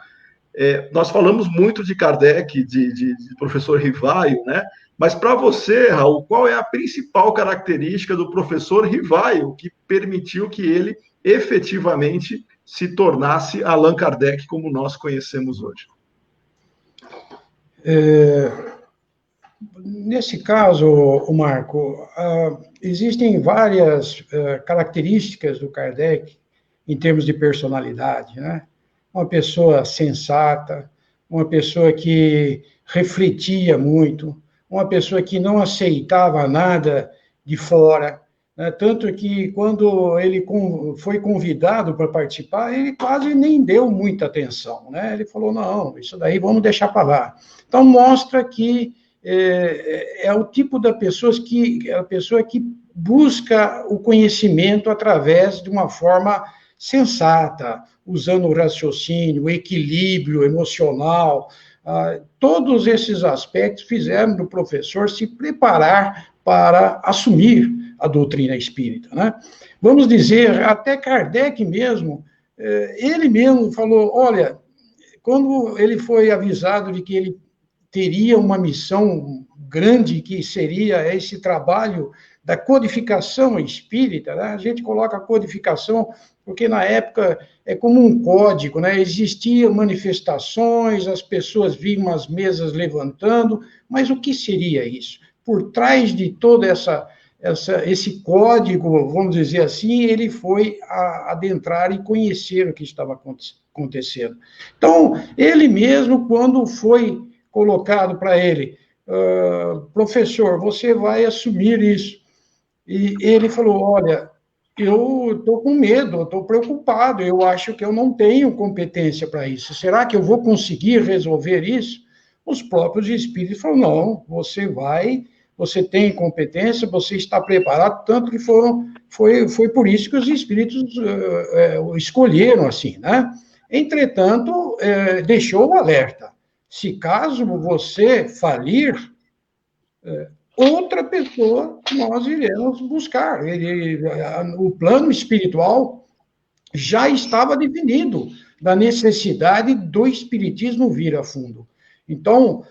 Nós falamos muito de Kardec, de professor Rivaio, né? Mas para você, Raul, qual é a principal característica do professor Rivaio que permitiu que ele efetivamente se tornasse Allan Kardec como nós conhecemos hoje? Nesse caso, Marco, existem várias características do Kardec em termos de personalidade, né? Uma pessoa sensata, uma pessoa que refletia muito, uma pessoa que não aceitava nada de fora, né? Tanto que, quando ele foi convidado para participar, ele quase nem deu muita atenção, né? Ele falou, não, isso daí vamos deixar para lá. Então, mostra que é o tipo da pessoa que busca o conhecimento através de uma forma sensata, usando o raciocínio, o equilíbrio emocional. Todos esses aspectos fizeram do professor se preparar para assumir a doutrina espírita, né? Vamos dizer, até Kardec mesmo, ele mesmo falou, olha, quando ele foi avisado de que ele teria uma missão grande, que seria esse trabalho da codificação espírita, né? A gente coloca a codificação porque, na época, é como um código, né? Existiam manifestações, as pessoas viam as mesas levantando, mas o que seria isso? Por trás de todo esse código, vamos dizer assim, ele foi adentrar e conhecer o que estava acontecendo. Então, ele mesmo, quando foi colocado para ele, professor, você vai assumir isso. E ele falou, olha, eu estou com medo, estou preocupado, eu acho que eu não tenho competência para isso. Será que eu vou conseguir resolver isso? Os próprios espíritos falaram, não, você tem competência, você está preparado, tanto que foi por isso que os espíritos escolheram assim, né? Entretanto, deixou o alerta. Se caso você falir, outra pessoa nós iremos buscar. O plano espiritual já estava definido da necessidade do espiritismo vir a fundo. Então,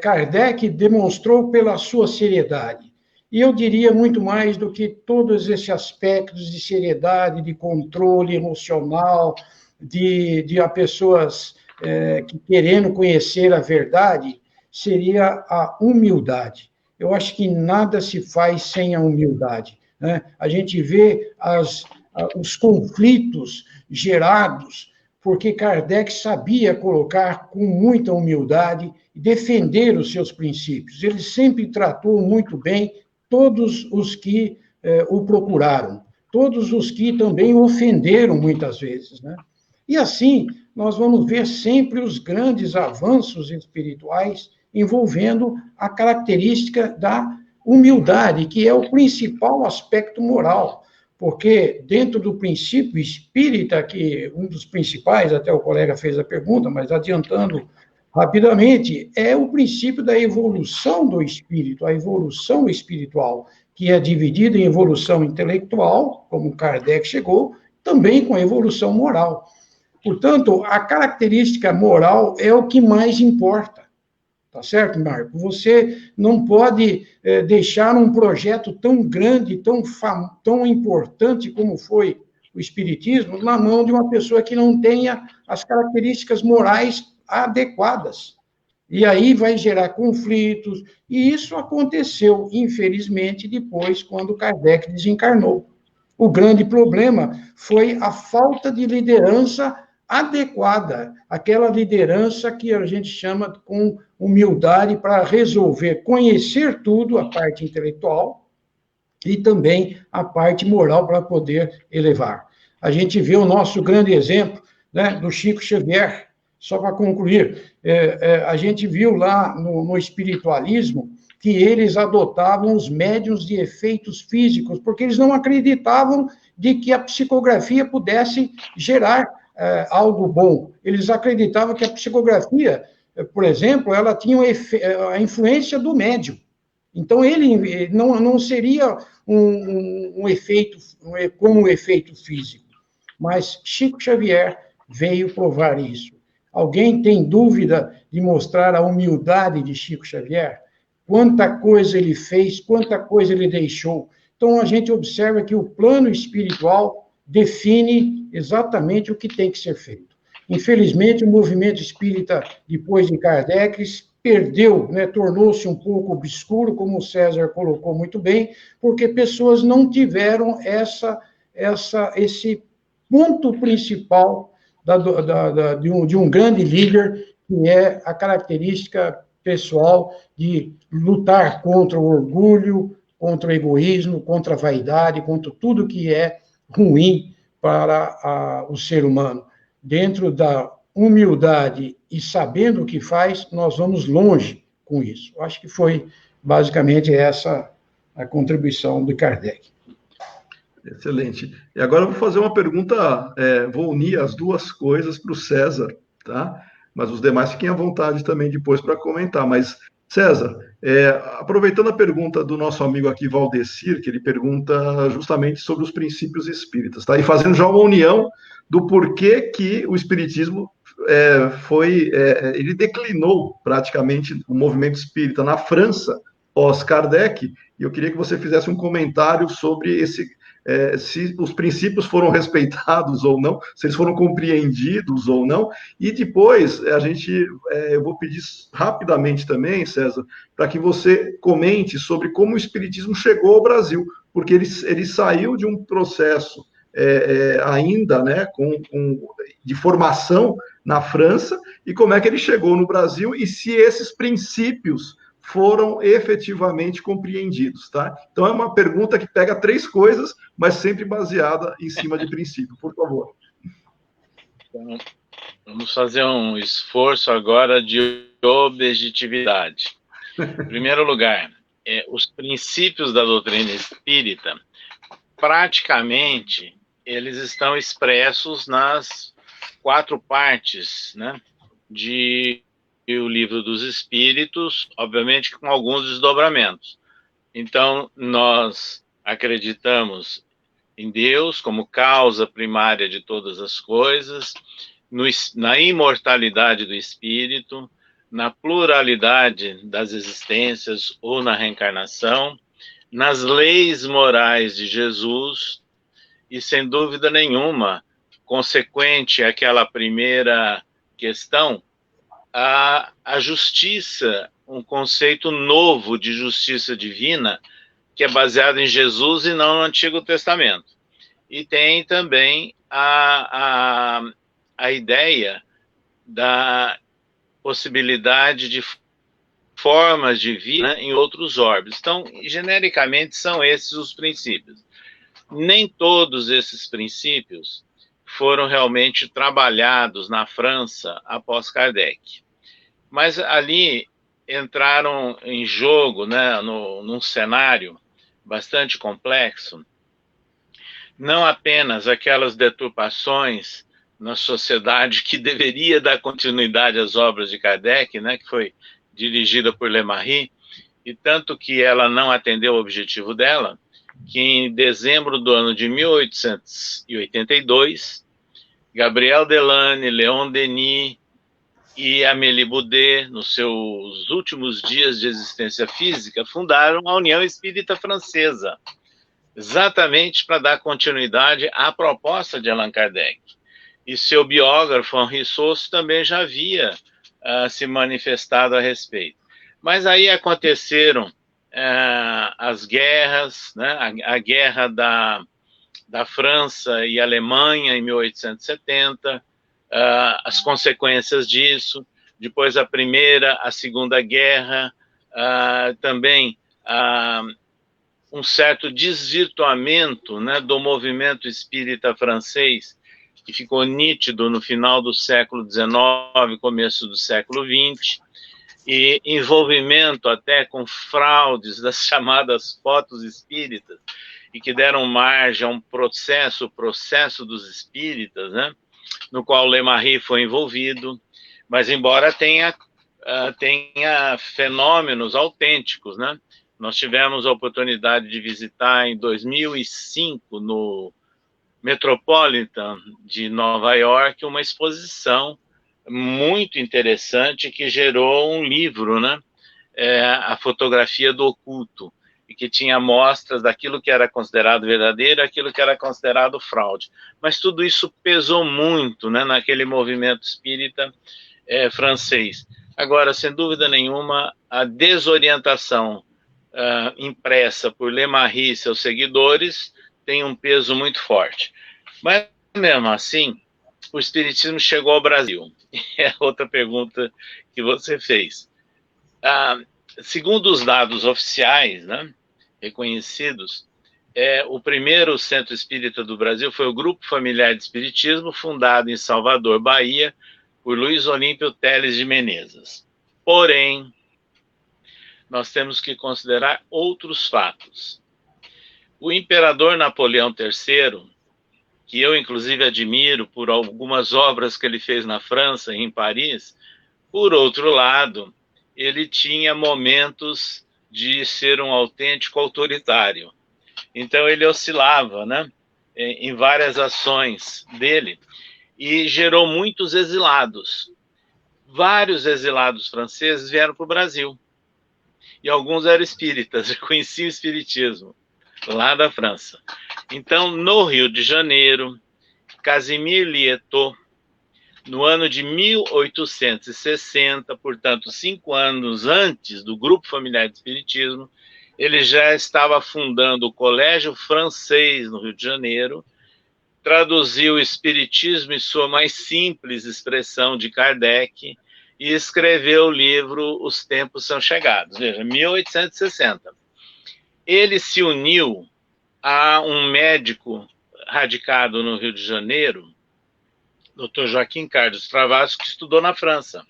Kardec demonstrou pela sua seriedade. E eu diria muito mais do que todos esses aspectos de seriedade, de controle emocional, de a pessoas que querendo conhecer a verdade, seria a humildade. Eu acho que nada se faz sem a humildade, né? A gente vê os conflitos gerados porque Kardec sabia colocar com muita humildade e defender os seus princípios. Ele sempre tratou muito bem todos os que o procuraram, todos os que também o ofenderam muitas vezes, né? E assim, nós vamos ver sempre os grandes avanços espirituais envolvendo a característica da humildade, que é o principal aspecto moral, porque dentro do princípio espírita, que um dos principais, até o colega fez a pergunta, mas adiantando rapidamente, é o princípio da evolução do espírito, a evolução espiritual, que é dividida em evolução intelectual, como Kardec chegou, também com a evolução moral. Portanto, a característica moral é o que mais importa. Tá certo, Marco? Você não pode deixar um projeto tão grande, tão importante como foi o Espiritismo, na mão de uma pessoa que não tenha as características morais adequadas. E aí vai gerar conflitos, e isso aconteceu, infelizmente, depois, quando Kardec desencarnou. O grande problema foi a falta de liderança adequada, aquela liderança que a gente chama com humildade para resolver, conhecer tudo, a parte intelectual, e também a parte moral para poder elevar. A gente vê o nosso grande exemplo, né, do Chico Xavier, só para concluir, a gente viu lá no espiritualismo que eles adotavam os médiuns de efeitos físicos, porque eles não acreditavam de que a psicografia pudesse gerar algo bom. Eles acreditavam que a psicografia, por exemplo, ela tinha a influência do médium. Então, ele não seria um efeito como um efeito físico. Mas Chico Xavier veio provar isso. Alguém tem dúvida de mostrar a humildade de Chico Xavier? Quanta coisa ele fez, quanta coisa ele deixou. Então, a gente observa que o plano espiritual define exatamente o que tem que ser feito. Infelizmente, o movimento espírita, depois de Kardec, perdeu, né, tornou-se um pouco obscuro, como o César colocou muito bem, porque pessoas não tiveram esse ponto principal de um grande líder, que é a característica pessoal de lutar contra o orgulho, contra o egoísmo, contra a vaidade, contra tudo que é ruim para o ser humano. Dentro da humildade e sabendo o que faz, nós vamos longe com isso. Acho que foi basicamente essa a contribuição de Kardec. Excelente. E agora eu vou fazer uma pergunta, vou unir as duas coisas para o César, tá? Mas os demais fiquem à vontade também depois para comentar. Mas, César, aproveitando a pergunta do nosso amigo aqui, Valdecir, que ele pergunta justamente sobre os princípios espíritas, tá? E fazendo já uma união do porquê que o espiritismo ele declinou praticamente o movimento espírita na França pós-Kardec, e eu queria que você fizesse um comentário sobre se os princípios foram respeitados ou não, se eles foram compreendidos ou não, e depois eu vou pedir rapidamente também, César, para que você comente sobre como o Espiritismo chegou ao Brasil, porque ele saiu de um processo ainda, né, de formação na França, e como é que ele chegou no Brasil, e se esses princípios foram efetivamente compreendidos, tá? Então, é uma pergunta que pega três coisas, mas sempre baseada em cima de princípio. Por favor. Então, vamos fazer um esforço agora de objetividade. Em primeiro lugar, os princípios da doutrina espírita, praticamente, eles estão expressos nas 4 partes, né, o Livro dos Espíritos, obviamente com alguns desdobramentos. Então, nós acreditamos em Deus como causa primária de todas as coisas, na imortalidade do espírito, na pluralidade das existências ou na reencarnação, nas leis morais de Jesus e, sem dúvida nenhuma, consequente àquela primeira questão, a justiça, um conceito novo de justiça divina, que é baseado em Jesus e não no Antigo Testamento. E tem também a ideia da possibilidade de formas de vida em outros orbes. Então, genericamente, são esses os princípios. Nem todos esses princípios foram realmente trabalhados na França após Kardec. Mas ali entraram em jogo, né, num cenário bastante complexo, não apenas aquelas deturpações na sociedade que deveria dar continuidade às obras de Kardec, né, que foi dirigida por Lemarie, e tanto que ela não atendeu o objetivo dela, que em dezembro do ano de 1882, Gabriel Delane, Leon Denis e Amélie Boudet, nos seus últimos dias de existência física, fundaram a União Espírita Francesa, exatamente para dar continuidade à proposta de Allan Kardec. E seu biógrafo, Henri Sauce, também já havia se manifestado a respeito. Mas aí aconteceram as guerras, né? A guerra da França e Alemanha em 1870, as consequências disso, depois a Primeira, a Segunda Guerra, também um certo desvirtuamento, né, do movimento espírita francês que ficou nítido no final do século XIX, começo do século XX, e envolvimento até com fraudes das chamadas fotos espíritas, e que deram margem a um processo, o processo dos espíritas, né, no qual Lemarie foi envolvido, mas embora tenha fenômenos autênticos, né? Nós tivemos a oportunidade de visitar em 2005, no Metropolitan de Nova York, uma exposição muito interessante que gerou um livro, né? A fotografia do oculto, e que tinha amostras daquilo que era considerado verdadeiro, aquilo que era considerado fraude. Mas tudo isso pesou muito, né, naquele movimento espírita francês. Agora, sem dúvida nenhuma, a desorientação impressa por Lemarie e seus seguidores tem um peso muito forte. Mas, mesmo assim, o espiritismo chegou ao Brasil. É outra pergunta que você fez. Segundo os dados oficiais, né, reconhecidos, o primeiro centro espírita do Brasil foi o Grupo Familiar de Espiritismo, fundado em Salvador, Bahia, por Luiz Olímpio Teles de Menezes. Porém, nós temos que considerar outros fatos. O imperador Napoleão III, que eu inclusive admiro por algumas obras que ele fez na França e em Paris, por outro lado, ele tinha momentos de ser um autêntico autoritário. Então ele oscilava, né, em várias ações dele, e gerou muitos exilados. Vários exilados franceses vieram para o Brasil. E alguns eram espíritas, conheciam o espiritismo, lá da França. Então, no Rio de Janeiro, Casimir Lietot, no ano de 1860, portanto, 5 anos antes do Grupo Familiar de Espiritismo, ele já estava fundando o Colégio Francês no Rio de Janeiro, traduziu o Espiritismo em sua mais simples expressão de Kardec e escreveu o livro Os Tempos São Chegados, veja, 1860. Ele se uniu a um médico radicado no Rio de Janeiro, Dr. Joaquim Carlos Travassos, que estudou na França,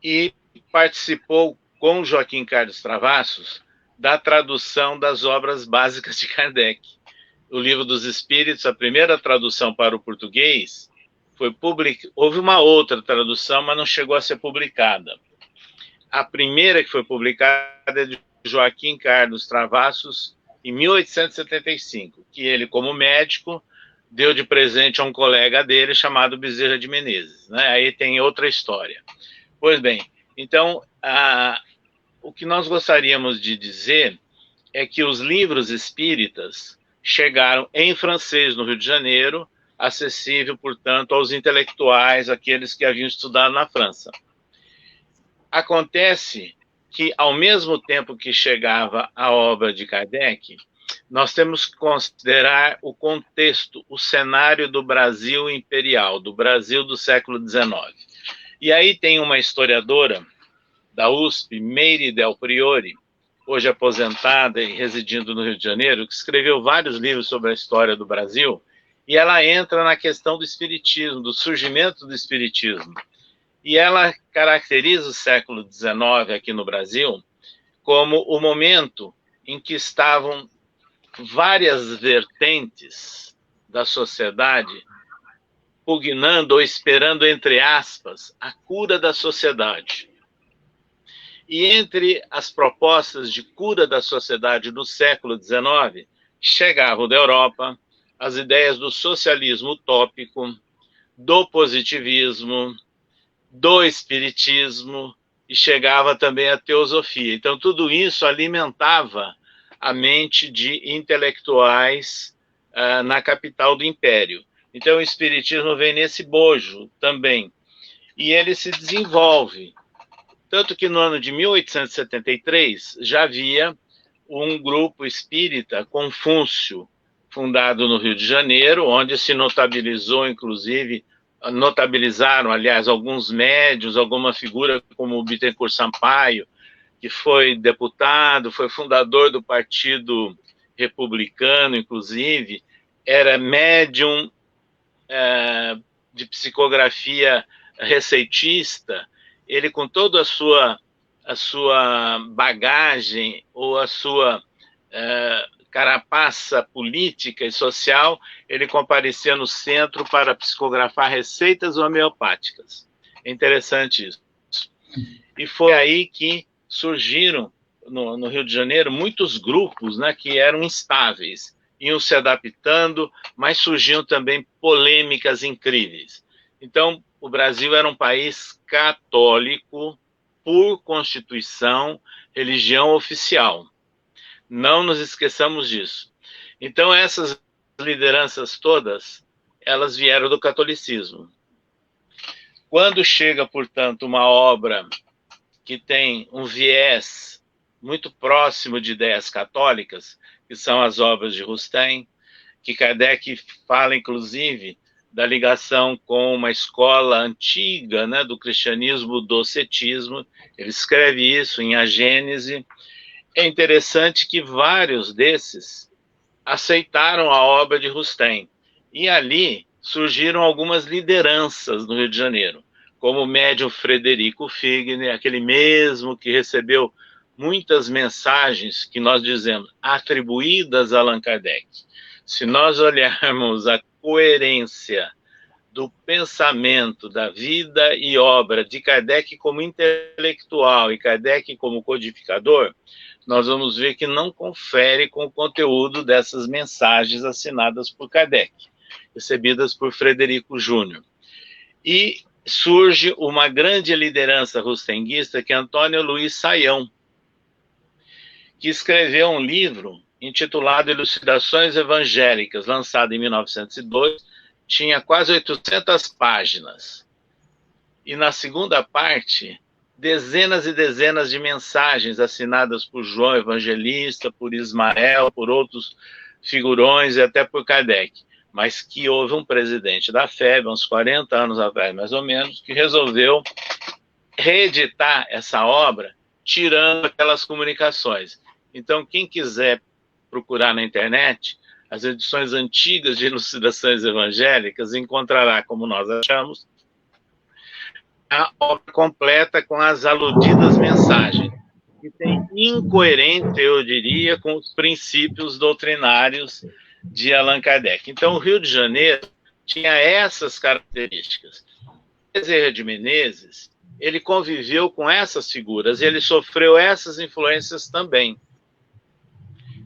e participou com Joaquim Carlos Travassos da tradução das obras básicas de Kardec. O Livro dos Espíritos, a primeira tradução para o português, foi publicada. Houve uma outra tradução, mas não chegou a ser publicada. A primeira que foi publicada é de Joaquim Carlos Travassos, em 1875, que ele, como médico, deu de presente a um colega dele chamado Bezerra de Menezes, né? Aí tem outra história. Pois bem, então, o que nós gostaríamos de dizer é que os livros espíritas chegaram em francês no Rio de Janeiro, acessível, portanto, aos intelectuais, aqueles que haviam estudado na França. Acontece que, ao mesmo tempo que chegava a obra de Kardec, nós temos que considerar o contexto, o cenário do Brasil imperial, do Brasil do século XIX. E aí tem uma historiadora da USP, Meire Del Priore, hoje aposentada e residindo no Rio de Janeiro, que escreveu vários livros sobre a história do Brasil, e ela entra na questão do espiritismo, do surgimento do espiritismo. E ela caracteriza o século XIX aqui no Brasil como o momento em que estavam várias vertentes da sociedade pugnando ou esperando, entre aspas, a cura da sociedade. E entre as propostas de cura da sociedade do século XIX, chegavam da Europa as ideias do socialismo utópico, do positivismo, do espiritismo, e chegava também a teosofia. Então, tudo isso alimentava a mente de intelectuais na capital do Império. Então, o espiritismo vem nesse bojo também. E ele se desenvolve. Tanto que no ano de 1873 já havia um grupo espírita, Confúcio, fundado no Rio de Janeiro, onde se notabilizaram, aliás, alguns médiuns, alguma figura como o Bittencourt Sampaio, que foi deputado, foi fundador do Partido Republicano, inclusive, era médium de psicografia receitista, ele, com toda a sua bagagem ou a sua carapaça política e social, ele comparecia no centro para psicografar receitas homeopáticas. É interessante isso. E foi aí que surgiram, no Rio de Janeiro, muitos grupos, né, que eram instáveis, iam se adaptando, mas surgiam também polêmicas incríveis. Então, o Brasil era um país católico, por Constituição, religião oficial. Não nos esqueçamos disso. Então, essas lideranças todas, elas vieram do catolicismo. Quando chega, portanto, uma obra que tem um viés muito próximo de ideias católicas, que são as obras de Rustem, que Kardec fala, inclusive, da ligação com uma escola antiga, né, do cristianismo docetismo. Ele escreve isso em A Gênese. É interessante que vários desses aceitaram a obra de Rustem. E ali surgiram algumas lideranças no Rio de Janeiro, como o médium Frederico Figner, aquele mesmo que recebeu muitas mensagens que nós dizemos atribuídas a Allan Kardec. Se nós olharmos a coerência do pensamento, da vida e obra de Kardec como intelectual e Kardec como codificador, nós vamos ver que não confere com o conteúdo dessas mensagens assinadas por Kardec, recebidas por Frederico Júnior. E surge uma grande liderança rustenguista, que é Antônio Luiz Saião, que escreveu um livro intitulado Elucidações Evangélicas, lançado em 1902, tinha quase 800 páginas. E na segunda parte, dezenas e dezenas de mensagens assinadas por João Evangelista, por Ismael, por outros figurões e até por Kardec. Mas que houve um presidente da FEB, uns 40 anos atrás, mais ou menos, que resolveu reeditar essa obra, tirando aquelas comunicações. Então, quem quiser procurar na internet, as edições antigas de Elucidações Evangélicas, encontrará, como nós achamos, a obra completa com as aludidas mensagens, que tem incoerente, eu diria, com os princípios doutrinários de Allan Kardec. Então, o Rio de Janeiro tinha essas características. Bezerra de Menezes, ele conviveu com essas figuras, ele sofreu essas influências também.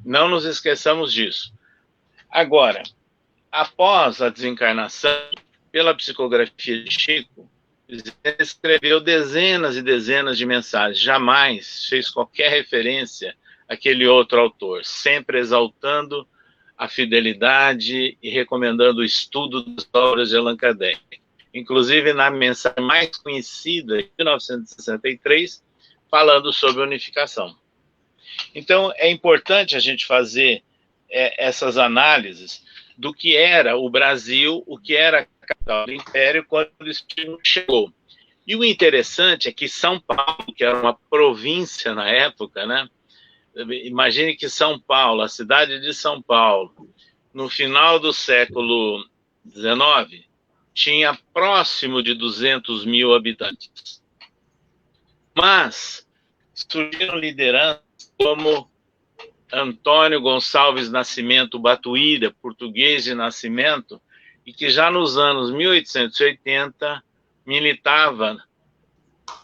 Não nos esqueçamos disso. Agora, após a desencarnação, pela psicografia de Chico, ele escreveu dezenas e dezenas de mensagens, jamais fez qualquer referência àquele outro autor, sempre exaltando a fidelidade e recomendando o estudo das obras de Allan Kardec. Inclusive, na mensagem mais conhecida, de 1963, falando sobre unificação. Então, é importante a gente fazer essas análises do que era o Brasil, o que era a capital do Império, quando o Espiritismo chegou. E o interessante é que São Paulo, que era uma província na época, né? Imagine que São Paulo, a cidade de São Paulo, no final do século XIX, tinha próximo de 200 mil habitantes. Mas surgiram lideranças como Antônio Gonçalves Nascimento Batuíra, português de nascimento, e que já nos anos 1880 militava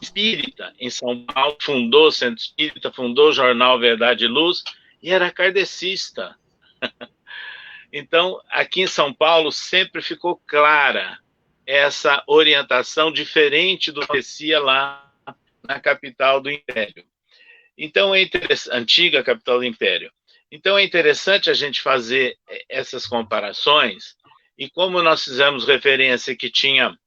espírita em São Paulo, fundou o Centro Espírita, fundou o jornal Verdade e Luz, e era kardecista. Então, aqui em São Paulo sempre ficou clara essa orientação diferente do que acontecia lá na capital do Império. Então, antiga capital do Império. Então, é interessante a gente fazer essas comparações, e como nós fizemos referência que tinha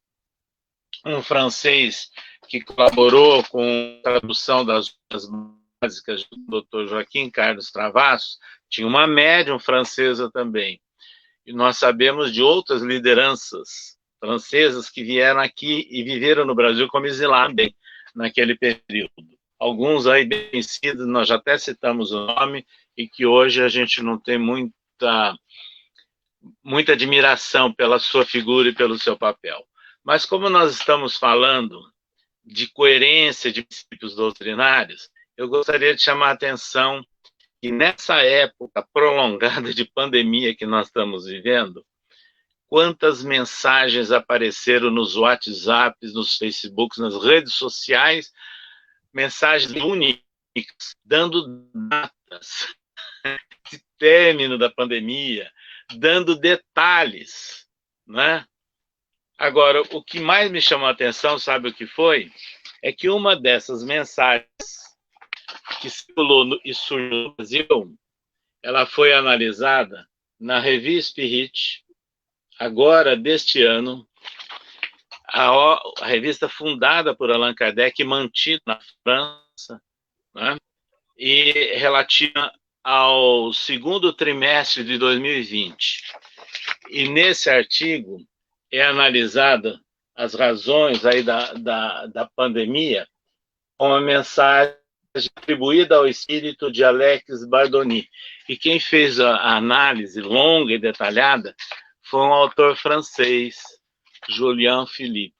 um francês que colaborou com a tradução das básicas do Dr. Joaquim Carlos Travassos, tinha uma médium francesa também. E nós sabemos de outras lideranças francesas que vieram aqui e viveram no Brasil como exilados naquele período. Alguns aí bem conhecidos, nós já até citamos o nome, e que hoje a gente não tem muita admiração pela sua figura e pelo seu papel. Mas como nós estamos falando de coerência de princípios doutrinários, eu gostaria de chamar a atenção que nessa época prolongada de pandemia que nós estamos vivendo, quantas mensagens apareceram nos WhatsApps, nos Facebooks, nas redes sociais, mensagens únicas, dando datas de término da pandemia, dando detalhes, né? Agora, o que mais me chamou a atenção, sabe o que foi? É que uma dessas mensagens que circulou e surgiu no Brasil, ela foi analisada na Revue Spirit, agora deste ano, a revista fundada por Allan Kardec, mantida na França, né? E relativa ao segundo trimestre de 2020. E nesse artigo é analisada as razões aí da pandemia, com uma mensagem atribuída ao espírito de Alex Bardoni. E quem fez a análise longa e detalhada foi um autor francês, Julien Philippe.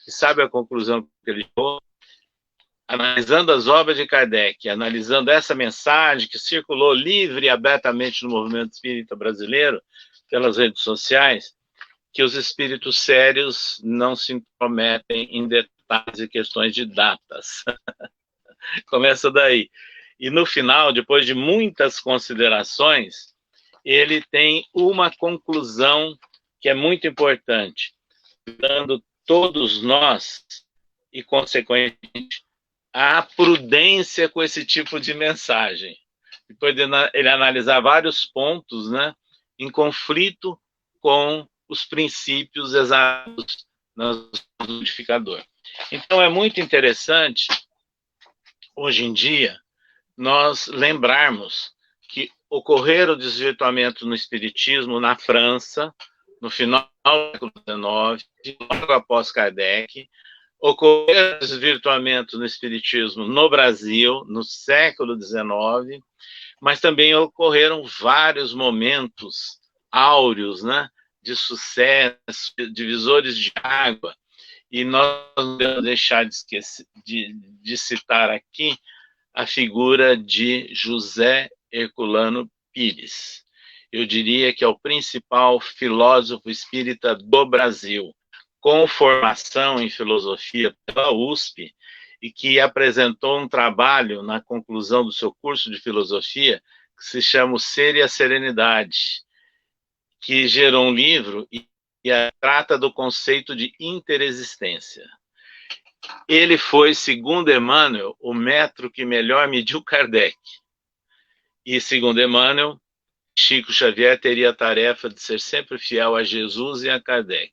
E sabe a conclusão que ele chegou? Analisando as obras de Kardec, analisando essa mensagem que circulou livre e abertamente no movimento espírita brasileiro, pelas redes sociais, que os espíritos sérios não se intrometem em detalhes e questões de datas. Começa daí. E no final, depois de muitas considerações, ele tem uma conclusão que é muito importante, dando todos nós, e consequentemente, a prudência com esse tipo de mensagem. Depois de ele analisar vários pontos, né, em conflito com os princípios exatos no codificador. Então, é muito interessante, hoje em dia, nós lembrarmos que ocorreram o desvirtuamento no Espiritismo na França, no final do século XIX, logo após Kardec, ocorreram desvirtuamentos no Espiritismo no Brasil, no século XIX, mas também ocorreram vários momentos áureos, né, de sucesso, divisores de água, e nós não podemos deixar de citar aqui a figura de José Herculano Pires. Eu diria que é o principal filósofo espírita do Brasil, com formação em filosofia pela USP, e que apresentou um trabalho na conclusão do seu curso de filosofia, que se chama O Ser e a Serenidade, que gerou um livro e trata do conceito de interexistência. Ele foi, segundo Emmanuel, o metro que melhor mediu Kardec. E, segundo Emmanuel, Chico Xavier teria a tarefa de ser sempre fiel a Jesus e a Kardec.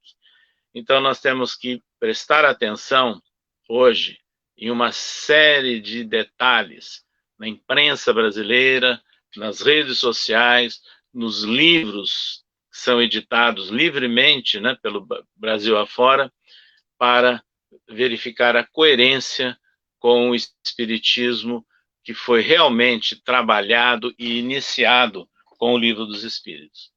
Então, nós temos que prestar atenção, hoje, em uma série de detalhes na imprensa brasileira, nas redes sociais, nos livros que são editados livremente, né, pelo Brasil afora, para verificar a coerência com o Espiritismo que foi realmente trabalhado e iniciado com o Livro dos Espíritos.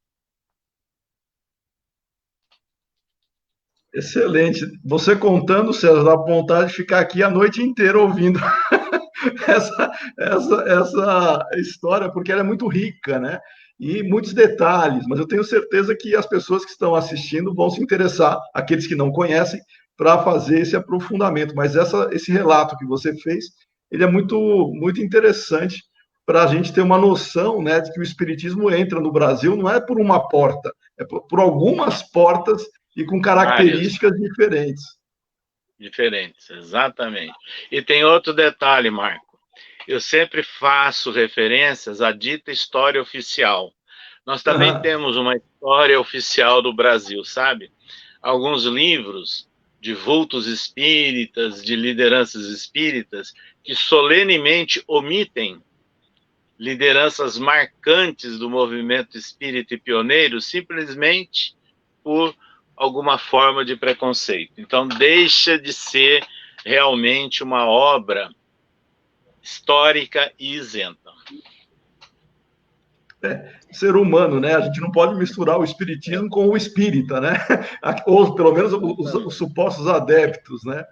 Excelente. Você contando, César, dá vontade de ficar aqui a noite inteira ouvindo essa história, porque ela é muito rica, né? E muitos detalhes, mas eu tenho certeza que as pessoas que estão assistindo vão se interessar, aqueles que não conhecem, para fazer esse aprofundamento. Mas esse relato que você fez, ele é muito, muito interessante para a gente ter uma noção, né, de que o Espiritismo entra no Brasil não é por uma porta, é por algumas portas e com características diferentes. Diferentes, exatamente. E tem outro detalhe, Marco. Eu sempre faço referências à dita história oficial. Nós também temos uma história oficial do Brasil, sabe? Alguns livros de vultos espíritas, de lideranças espíritas, que solenemente omitem lideranças marcantes do movimento espírita e pioneiro, simplesmente por alguma forma de preconceito. Então, deixa de ser realmente uma obra histórica e isenta. ser humano, né? A gente não pode misturar o espiritismo com o espírita, né? Ou pelo menos os supostos adeptos, né?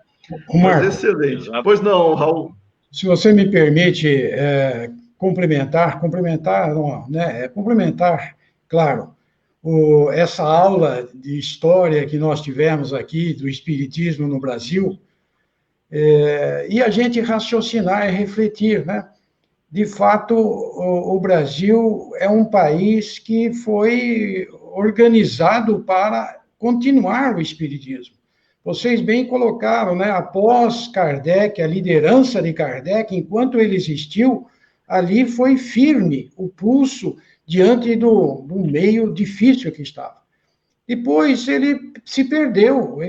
Mas Marco, excelente. Exato. Pois não, Raul. se você me permite complementar, não, né, complementar, claro, essa aula de história que nós tivemos aqui do Espiritismo no Brasil, e a gente raciocinar e refletir, né? De fato, o Brasil é um país que foi organizado para continuar o Espiritismo. Vocês bem colocaram, né? Após Kardec, a liderança de Kardec, enquanto ele existiu, ali foi firme o pulso diante do meio difícil que estava. Depois ele se perdeu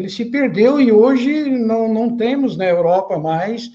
e hoje não temos na Europa mais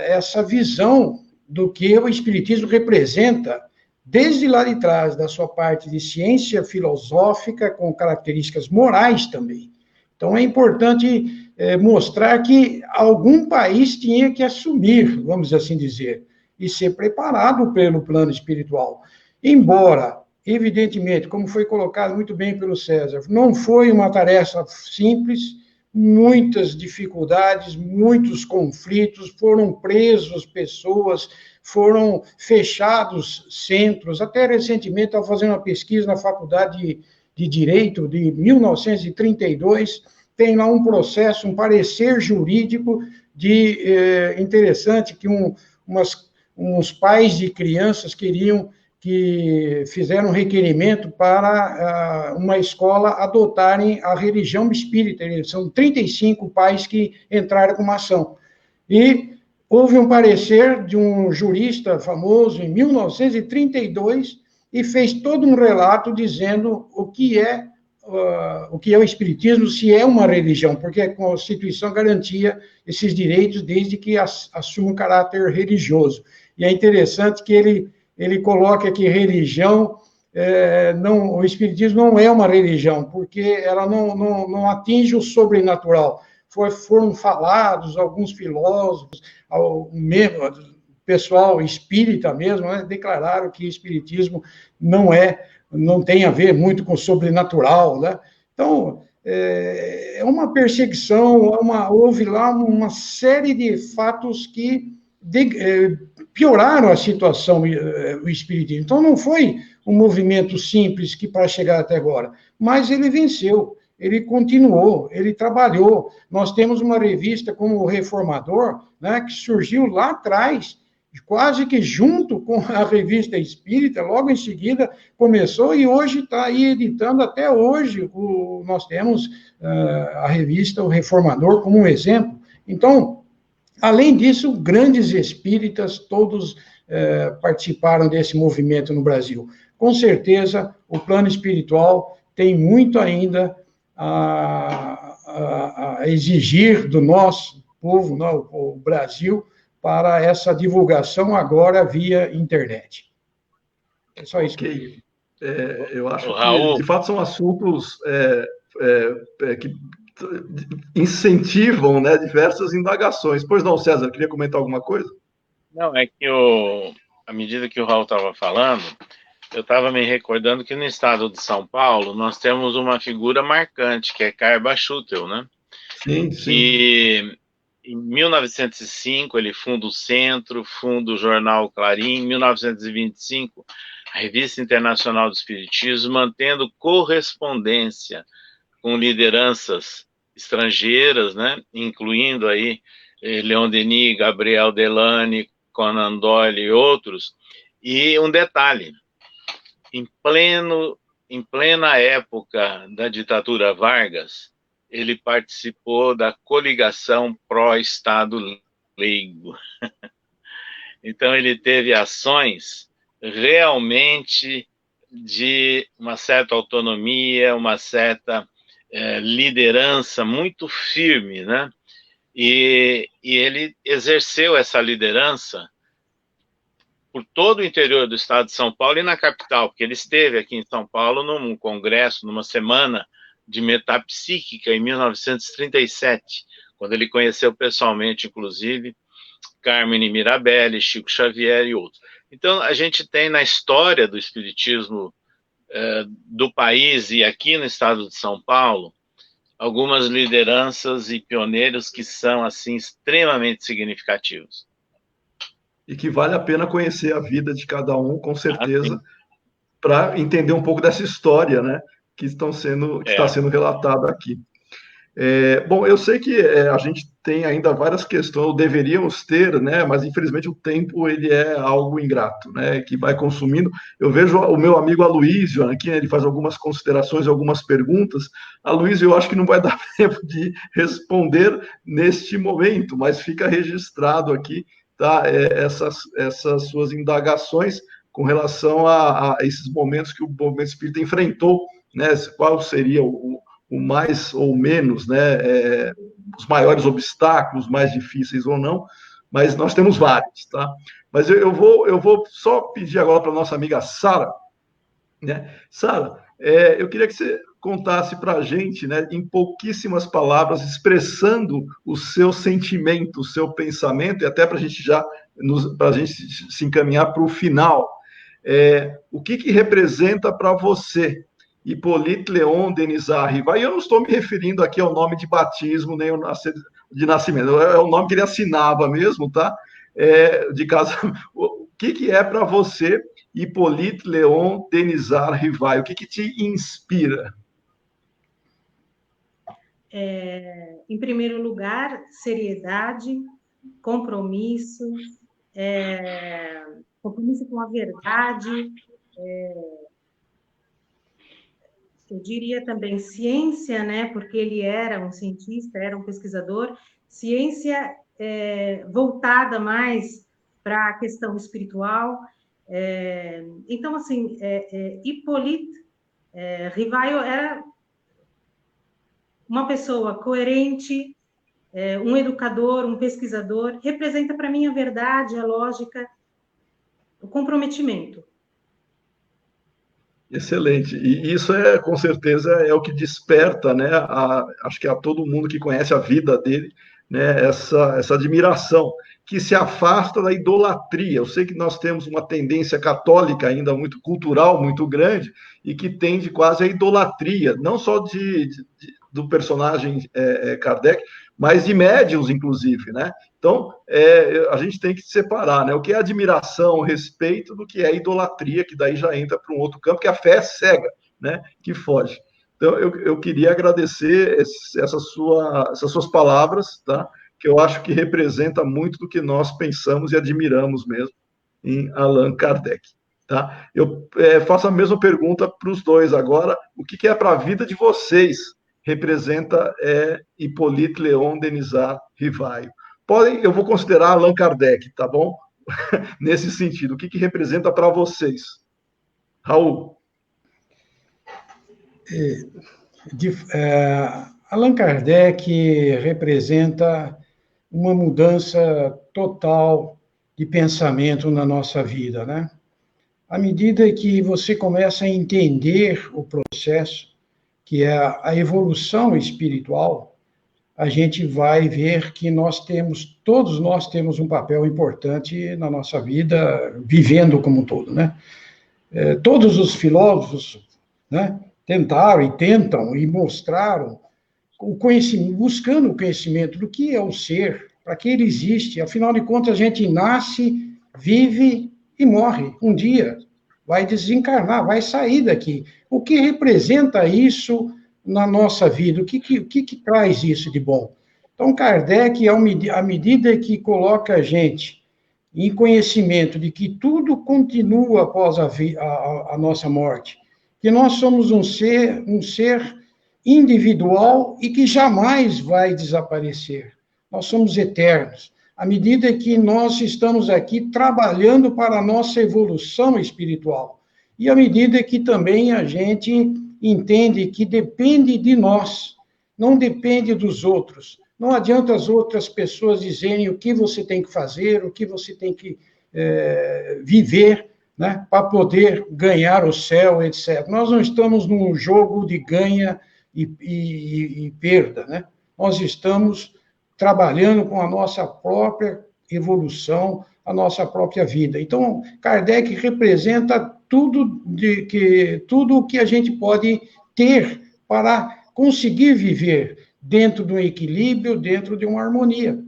essa visão do que o Espiritismo representa, desde lá de trás, da sua parte de ciência filosófica, com características morais também. Então, é importante mostrar que algum país tinha que assumir, vamos assim dizer, e ser preparado pelo plano espiritual. Embora, evidentemente, como foi colocado muito bem pelo César, não foi uma tarefa simples, muitas dificuldades, muitos conflitos, foram presos pessoas, foram fechados centros. Até recentemente, estava fazendo uma pesquisa na Faculdade de Direito de 1932, tem lá um processo, um parecer jurídico interessante, que uns pais de crianças que fizeram um requerimento para uma escola adotarem a religião espírita. São 35 pais que entraram com uma ação. E houve um parecer de um jurista famoso em 1932 e fez todo um relato dizendo o que é o Espiritismo, se é uma religião, porque a Constituição garantia esses direitos desde que assume um caráter religioso. E é interessante que ele coloca que religião, o Espiritismo não é uma religião, porque ela não atinge o sobrenatural. Foram falados alguns filósofos, mesmo pessoal espírita mesmo, né, declararam que o Espiritismo não tem a ver muito com o sobrenatural, né? Então, é uma perseguição, houve lá uma série de fatos que pioraram a situação, o Espiritismo. Então, não foi um movimento simples que para chegar até agora, mas ele venceu, ele continuou, ele trabalhou. Nós temos uma revista como o Reformador, né, que surgiu lá atrás, quase que junto com a revista Espírita, logo em seguida começou, e hoje está aí editando, até hoje, nós temos a revista O Reformador como um exemplo. Então, além disso, grandes espíritas, todos participaram desse movimento no Brasil. Com certeza, o plano espiritual tem muito ainda a exigir do nosso povo, não, o Brasil, para essa divulgação agora via internet. É só isso. Okay. Eu acho Raul, que, de fato, são assuntos que incentivam, né, diversas indagações. Pois não, César, queria comentar alguma coisa? Não, é que à medida que o Raul estava falando, eu estava me recordando que no estado de São Paulo nós temos uma figura marcante, que é Carba Schutel, né? Sim, que em 1905 ele funda o Centro, funda o jornal Clarim, em 1925 a Revista Internacional do Espiritismo, mantendo correspondência com lideranças estrangeiras, né, incluindo aí Leon Denis, Gabriel Delany, Conan Doyle e outros. E um detalhe, em plena época da ditadura Vargas, ele participou da coligação pró-Estado leigo. Então, ele teve ações realmente de uma certa autonomia, uma certa liderança muito firme, né? E ele exerceu essa liderança por todo o interior do estado de São Paulo e na capital, porque ele esteve aqui em São Paulo num congresso, numa semana de metapsíquica em 1937, quando ele conheceu pessoalmente, inclusive, Carmine Mirabelli, Chico Xavier e outros. Então, a gente tem na história do espiritismo do país e aqui no estado de São Paulo, algumas lideranças e pioneiros que são, assim, extremamente significativos. E que vale a pena conhecer a vida de cada um, com certeza, para entender um pouco dessa história, né, que está sendo relatada aqui. Bom, eu sei que a gente tem ainda várias questões, deveríamos ter, né, mas infelizmente o tempo ele é algo ingrato, né, que vai consumindo. Eu vejo o meu amigo Aloísio aqui, né, ele faz algumas considerações, algumas perguntas. Aloísio, eu acho que não vai dar tempo de responder neste momento, mas fica registrado aqui, tá, essas suas indagações com relação a esses momentos que o movimento espírita enfrentou, né, qual seria o mais ou menos, né, os maiores obstáculos, mais difíceis ou não, mas nós temos vários, tá? Mas eu vou só pedir agora para a nossa amiga Sara, né? Sara, eu queria que você contasse para a gente, né, em pouquíssimas palavras, expressando o seu sentimento, o seu pensamento, e até para a gente se encaminhar para o final, o que representa para você Hippolyte Léon Denisard Rivail? Eu não estou me referindo aqui ao nome de batismo, nem de nascimento, é o nome que ele assinava mesmo, tá? De casa. O que é para você Hippolyte Léon Denisard Rivail? O que te inspira? Em primeiro lugar, seriedade, compromisso, compromisso com a verdade, eu diria também ciência, né, porque ele era um cientista, era um pesquisador, ciência voltada mais para a questão espiritual. Então, assim, Hippolyte Rivail era uma pessoa coerente, um educador, um pesquisador, representa para mim a verdade, a lógica, o comprometimento. Excelente. E isso com certeza, é o que desperta, né, acho que a todo mundo que conhece a vida dele, né, essa admiração, que se afasta da idolatria. Eu sei que nós temos uma tendência católica ainda muito cultural, muito grande, e que tende quase à idolatria, não só do personagem Kardec, mas de médiuns, inclusive, né? Então, a gente tem que separar, né? O que é admiração, respeito, do que é idolatria, que daí já entra para um outro campo, que a fé é cega, né? Que foge. Então, eu queria agradecer essas suas palavras, tá? Que eu acho que representa muito do que nós pensamos e admiramos mesmo em Allan Kardec. Tá? Eu faço a mesma pergunta para os dois agora. O que é para a vida de vocês representa Hippolyte Léon Denisard Rivail? Eu vou considerar Allan Kardec, tá bom? Nesse sentido, o que representa para vocês? Raul? Allan Kardec representa uma mudança total de pensamento na nossa vida, né? À medida que você começa a entender o processo, que é a evolução espiritual, a gente vai ver que todos nós temos um papel importante na nossa vida, vivendo como um todo, né? Todos os filósofos, né, tentaram e tentam e mostraram o conhecimento, buscando o conhecimento do que é o ser, para que ele existe. Afinal de contas, a gente nasce, vive e morre. Um dia vai desencarnar, vai sair daqui. O que representa isso na nossa vida? O que traz isso de bom? Então, Kardec, à medida que coloca a gente em conhecimento de que tudo continua após a nossa morte, que nós somos um ser individual e que jamais vai desaparecer. Nós somos eternos. À medida que nós estamos aqui trabalhando para a nossa evolução espiritual. E à medida que também a gente entende que depende de nós, não depende dos outros. Não adianta as outras pessoas dizerem o que você tem que fazer, o que você tem que viver, né, para poder ganhar o céu, etc. Nós não estamos num jogo de ganha e perda, né? Nós estamos trabalhando com a nossa própria evolução, a nossa própria vida. Então, Kardec representa tudo o que a gente pode ter para conseguir viver dentro de um equilíbrio, dentro de uma harmonia.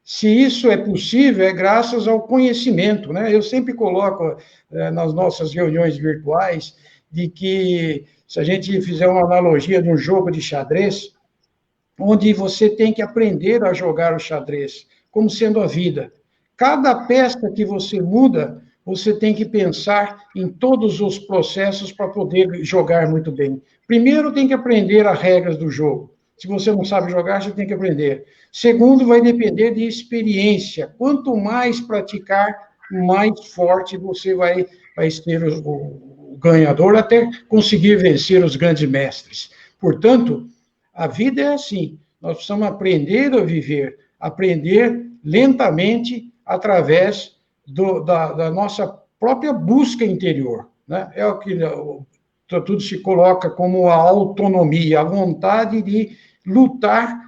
Se isso é possível, é graças ao conhecimento, né? Eu sempre coloco nas nossas reuniões virtuais de que, se a gente fizer uma analogia de um jogo de xadrez, onde você tem que aprender a jogar o xadrez, como sendo a vida. Cada peça que você muda, você tem que pensar em todos os processos para poder jogar muito bem. Primeiro, tem que aprender as regras do jogo. Se você não sabe jogar, você tem que aprender. Segundo, vai depender de experiência. Quanto mais praticar, mais forte você vai ser o ganhador, até conseguir vencer os grandes mestres. Portanto, a vida é assim. Nós precisamos aprender a viver, aprender lentamente através da nossa própria busca interior, né? É o que tudo se coloca como a autonomia, a vontade de lutar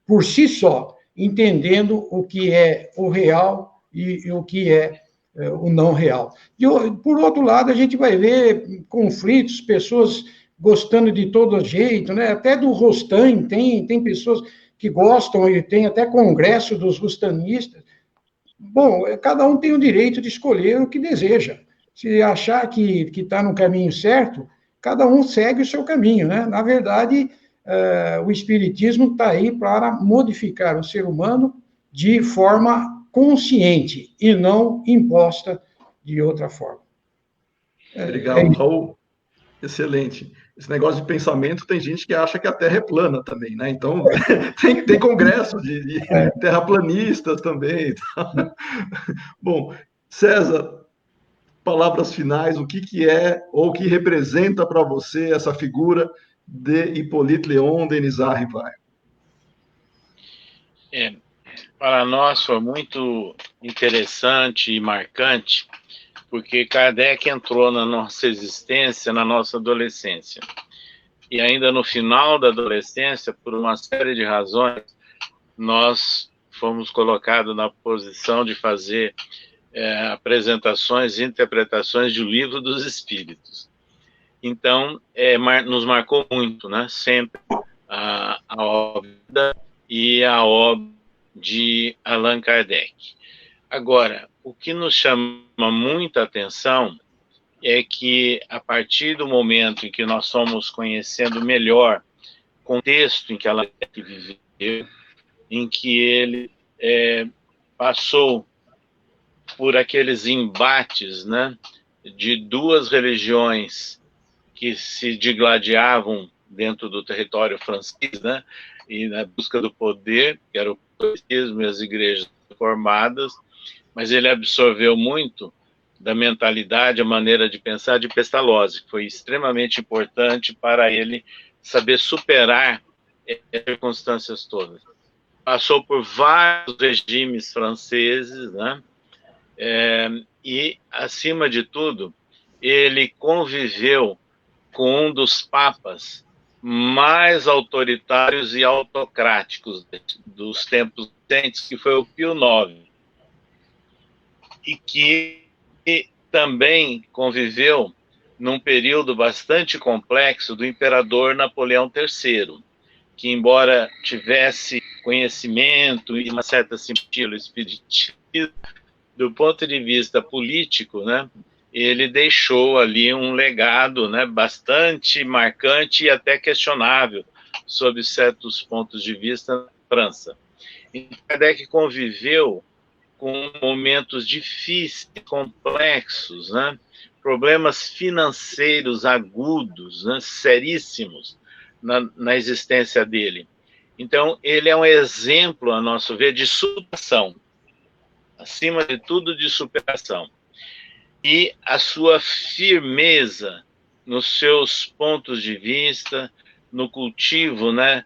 por si só, entendendo o que é o real e o que é o não real. E, por outro lado, a gente vai ver conflitos, pessoas gostando de todo jeito, né? Até do Rostam, tem pessoas que gostam, e tem até congresso dos rostanistas. Bom, cada um tem o direito de escolher o que deseja. Se achar que está no caminho certo, cada um segue o seu caminho, né? Na verdade, o Espiritismo está aí para modificar o ser humano de forma consciente e não imposta de outra forma. Obrigado, Raul. Excelente. Esse negócio de pensamento, tem gente que acha que a Terra é plana também, né? Então, tem congresso de terraplanistas também. Bom, César, palavras finais, o que é ou o que representa para você essa figura de Hippolyte Léon Denis Arrivai? Para nós foi muito interessante e marcante, porque Kardec entrou na nossa existência, na nossa adolescência. E ainda no final da adolescência, por uma série de razões, nós fomos colocados na posição de fazer apresentações e interpretações do Livro dos Espíritos. Então, nos marcou muito, né? Sempre a obra e a obra de Allan Kardec. Agora, o que nos chama muita atenção é que, a partir do momento em que nós fomos conhecendo melhor o contexto em que Allan Kardec viveu, em que ele passou por aqueles embates, né, de duas religiões que se digladiavam dentro do território francês, né, e na busca do poder, que era o catolicismo e as igrejas reformadas, mas ele absorveu muito da mentalidade, a maneira de pensar de Pestalozzi, que foi extremamente importante para ele saber superar as circunstâncias todas. Passou por vários regimes franceses, né? E, acima de tudo, ele conviveu com um dos papas mais autoritários e autocráticos dos tempos recentes, que foi o Pio IX, e que também conviveu num período bastante complexo do imperador Napoleão III, que, embora tivesse conhecimento e uma certa simpatia ao espiritismo, do ponto de vista político, né, ele deixou ali um legado, né, bastante marcante e até questionável sob certos pontos de vista na França. E Kardec conviveu com momentos difíceis, complexos, né, problemas financeiros agudos, né, seríssimos na existência dele. Então, ele é um exemplo, a nosso ver, de superação, acima de tudo, de superação. E a sua firmeza nos seus pontos de vista, no cultivo, né,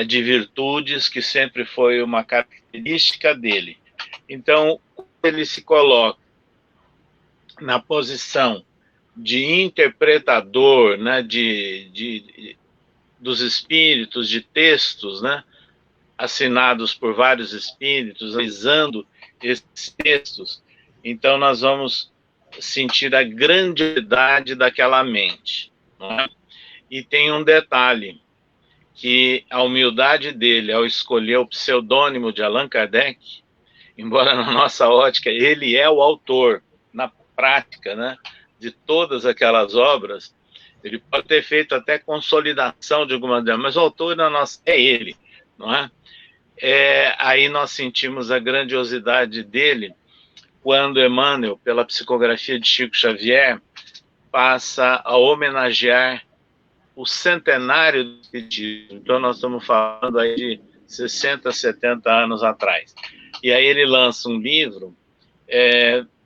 de virtudes, que sempre foi uma característica dele. Então, ele se coloca na posição de interpretador, né, dos espíritos, de textos, né, assinados por vários espíritos, analisando esses textos, então nós vamos sentir a grandiosidade daquela mente, não é? E tem um detalhe, que a humildade dele ao escolher o pseudônimo de Allan Kardec, embora na nossa ótica ele é o autor, na prática, né, de todas aquelas obras, ele pode ter feito até consolidação de alguma delas, mas o autor na nossa é ele, não é? Aí nós sentimos a grandiosidade dele quando Emmanuel, pela psicografia de Chico Xavier, passa a homenagear o centenário do Espiritismo. Então nós estamos falando aí de 60, 70 anos atrás. E aí ele lança um livro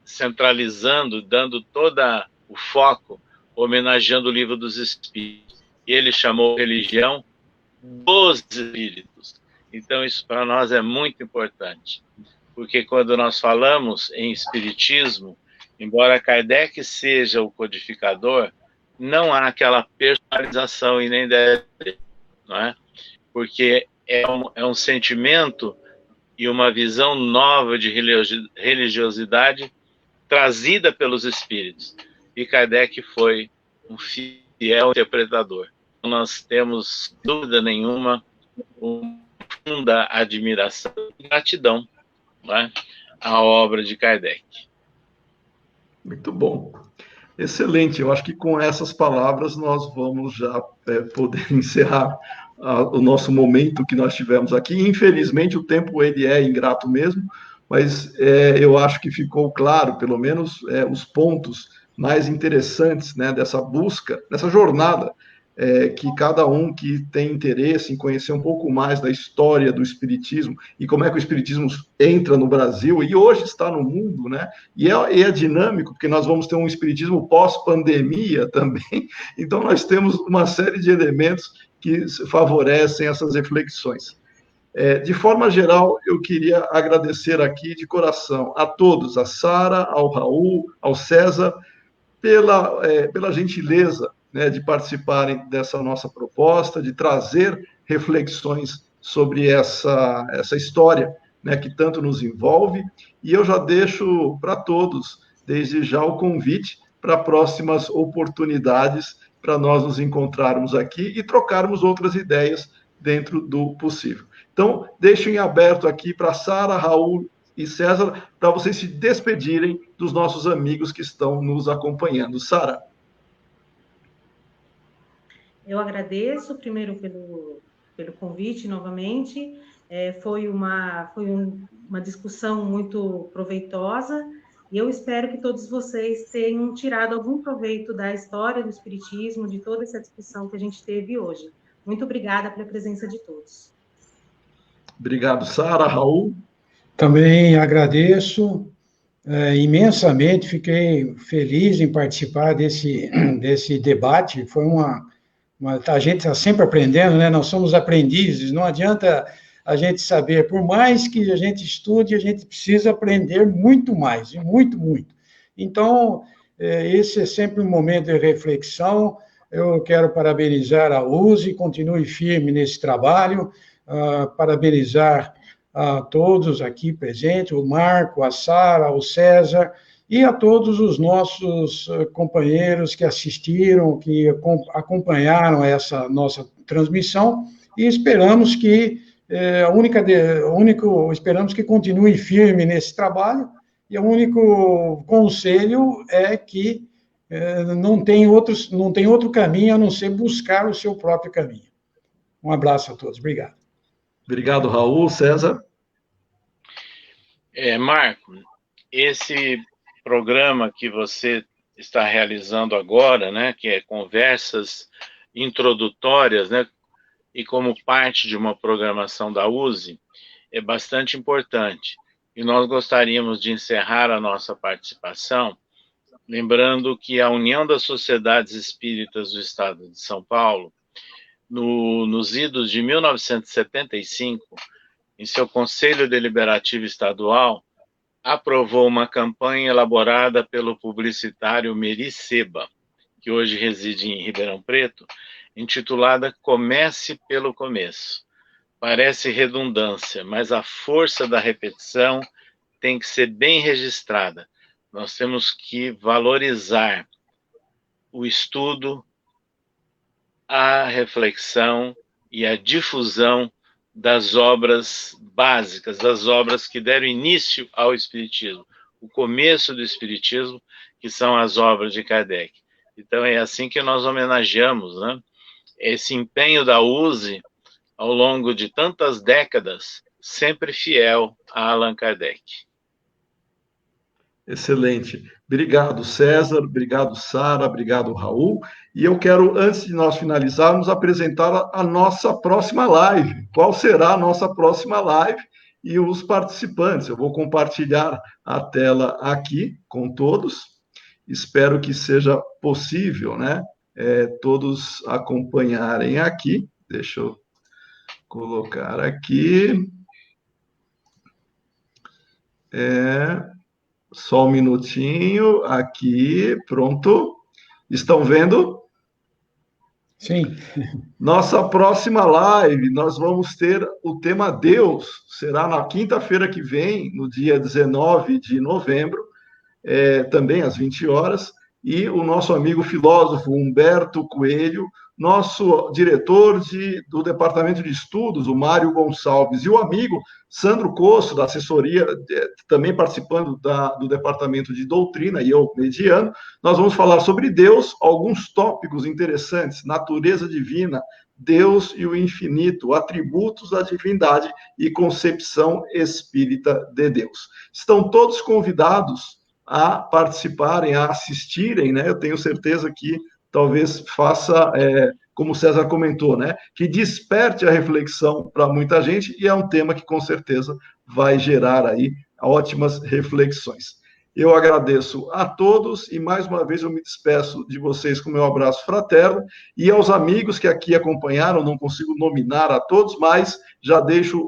centralizando, dando todo o foco, homenageando o Livro dos Espíritos. E ele chamou Religião dos Espíritos. Então isso para nós é muito importante, porque quando nós falamos em Espiritismo, embora Kardec seja o codificador, não há aquela personalização e nem deve ter, não é? Porque é um sentimento e uma visão nova de religiosidade trazida pelos espíritos. E Kardec foi um fiel interpretador. Nós temos, dúvida nenhuma, uma profunda admiração e gratidão, não é? À obra de Kardec. Muito bom. Excelente, eu acho que com essas palavras nós vamos já poder encerrar o nosso momento que nós tivemos aqui. Infelizmente o tempo ele é ingrato mesmo, mas eu acho que ficou claro, pelo menos os pontos mais interessantes, né, dessa busca, dessa jornada, que cada um que tem interesse em conhecer um pouco mais da história do Espiritismo e como é que o Espiritismo entra no Brasil e hoje está no mundo, né? E é dinâmico, porque nós vamos ter um Espiritismo pós-pandemia também, então nós temos uma série de elementos que favorecem essas reflexões. De forma geral, eu queria agradecer aqui de coração a todos, a Sara, ao Raul, ao César, pela gentileza, né, de participarem dessa nossa proposta, de trazer reflexões sobre essa história, né, que tanto nos envolve, e eu já deixo para todos, desde já, o convite para próximas oportunidades para nós nos encontrarmos aqui e trocarmos outras ideias dentro do possível. Então, deixo em aberto aqui para Sara, Raul e César, para vocês se despedirem dos nossos amigos que estão nos acompanhando. Sara. Eu agradeço, primeiro, pelo convite novamente. Foi uma discussão muito proveitosa e eu espero que todos vocês tenham tirado algum proveito da história do Espiritismo, de toda essa discussão que a gente teve hoje. Muito obrigada pela presença de todos. Obrigado, Sara. Raul? Também agradeço imensamente, fiquei feliz em participar desse debate. Foi a gente está sempre aprendendo, né? Nós somos aprendizes, não adianta a gente saber, por mais que a gente estude, a gente precisa aprender muito mais, muito, muito. Então, esse é sempre um momento de reflexão. Eu quero parabenizar a USE, continue firme nesse trabalho, parabenizar a todos aqui presentes, o Marco, a Sara, o César, e a todos os nossos companheiros que assistiram, que acompanharam essa nossa transmissão, e esperamos que esperamos que continue firme nesse trabalho, e o único conselho é que não tem outro caminho a não ser buscar o seu próprio caminho. Um abraço a todos. Obrigado. Obrigado, Raul. César? Marco, esse programa que você está realizando agora, né, que é conversas introdutórias, né, e como parte de uma programação da USE, é bastante importante. E nós gostaríamos de encerrar a nossa participação lembrando que a União das Sociedades Espíritas do Estado de São Paulo, nos idos de 1975, em seu Conselho Deliberativo Estadual, aprovou uma campanha elaborada pelo publicitário Meri Seba, que hoje reside em Ribeirão Preto, intitulada Comece pelo Começo. Parece redundância, mas a força da repetição tem que ser bem registrada. Nós temos que valorizar o estudo, a reflexão e a difusão das obras básicas, das obras que deram início ao Espiritismo, o começo do Espiritismo, que são as obras de Kardec. Então, é assim que nós homenageamos, né, esse empenho da USE ao longo de tantas décadas, sempre fiel a Allan Kardec. Excelente. Obrigado, César. Obrigado, Sara. Obrigado, Raul. E eu quero, antes de nós finalizarmos, apresentar a nossa próxima live. Qual será a nossa próxima live? E os participantes. Eu vou compartilhar a tela aqui com todos. Espero que seja possível, né? Todos acompanharem aqui. Deixa eu colocar aqui. Só um minutinho, aqui, pronto. Estão vendo? Sim. Nossa próxima live, nós vamos ter o tema Deus. Será na quinta-feira que vem, no dia 19 de novembro, também às 20 horas. E o nosso amigo filósofo Humberto Coelho, nosso diretor do Departamento de Estudos, o Mário Gonçalves, e o amigo Sandro Coço, da assessoria, também participando do Departamento de Doutrina, e eu mediano, nós vamos falar sobre Deus, alguns tópicos interessantes, natureza divina, Deus e o infinito, atributos da divindade e concepção espírita de Deus. Estão todos convidados a participarem, a assistirem, né? Eu tenho certeza que talvez faça, como o César comentou, né? Que desperte a reflexão para muita gente, e é um tema que com certeza vai gerar aí ótimas reflexões. Eu agradeço a todos e mais uma vez eu me despeço de vocês com meu abraço fraterno, e aos amigos que aqui acompanharam, não consigo nominar a todos, mas já deixo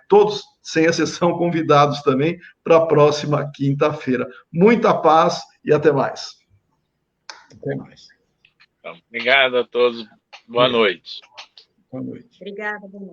todos, sem exceção, convidados também para a próxima quinta-feira. Muita paz e até mais. Até mais. Então, obrigado a todos. Boa noite. Boa noite. Obrigada, boa noite.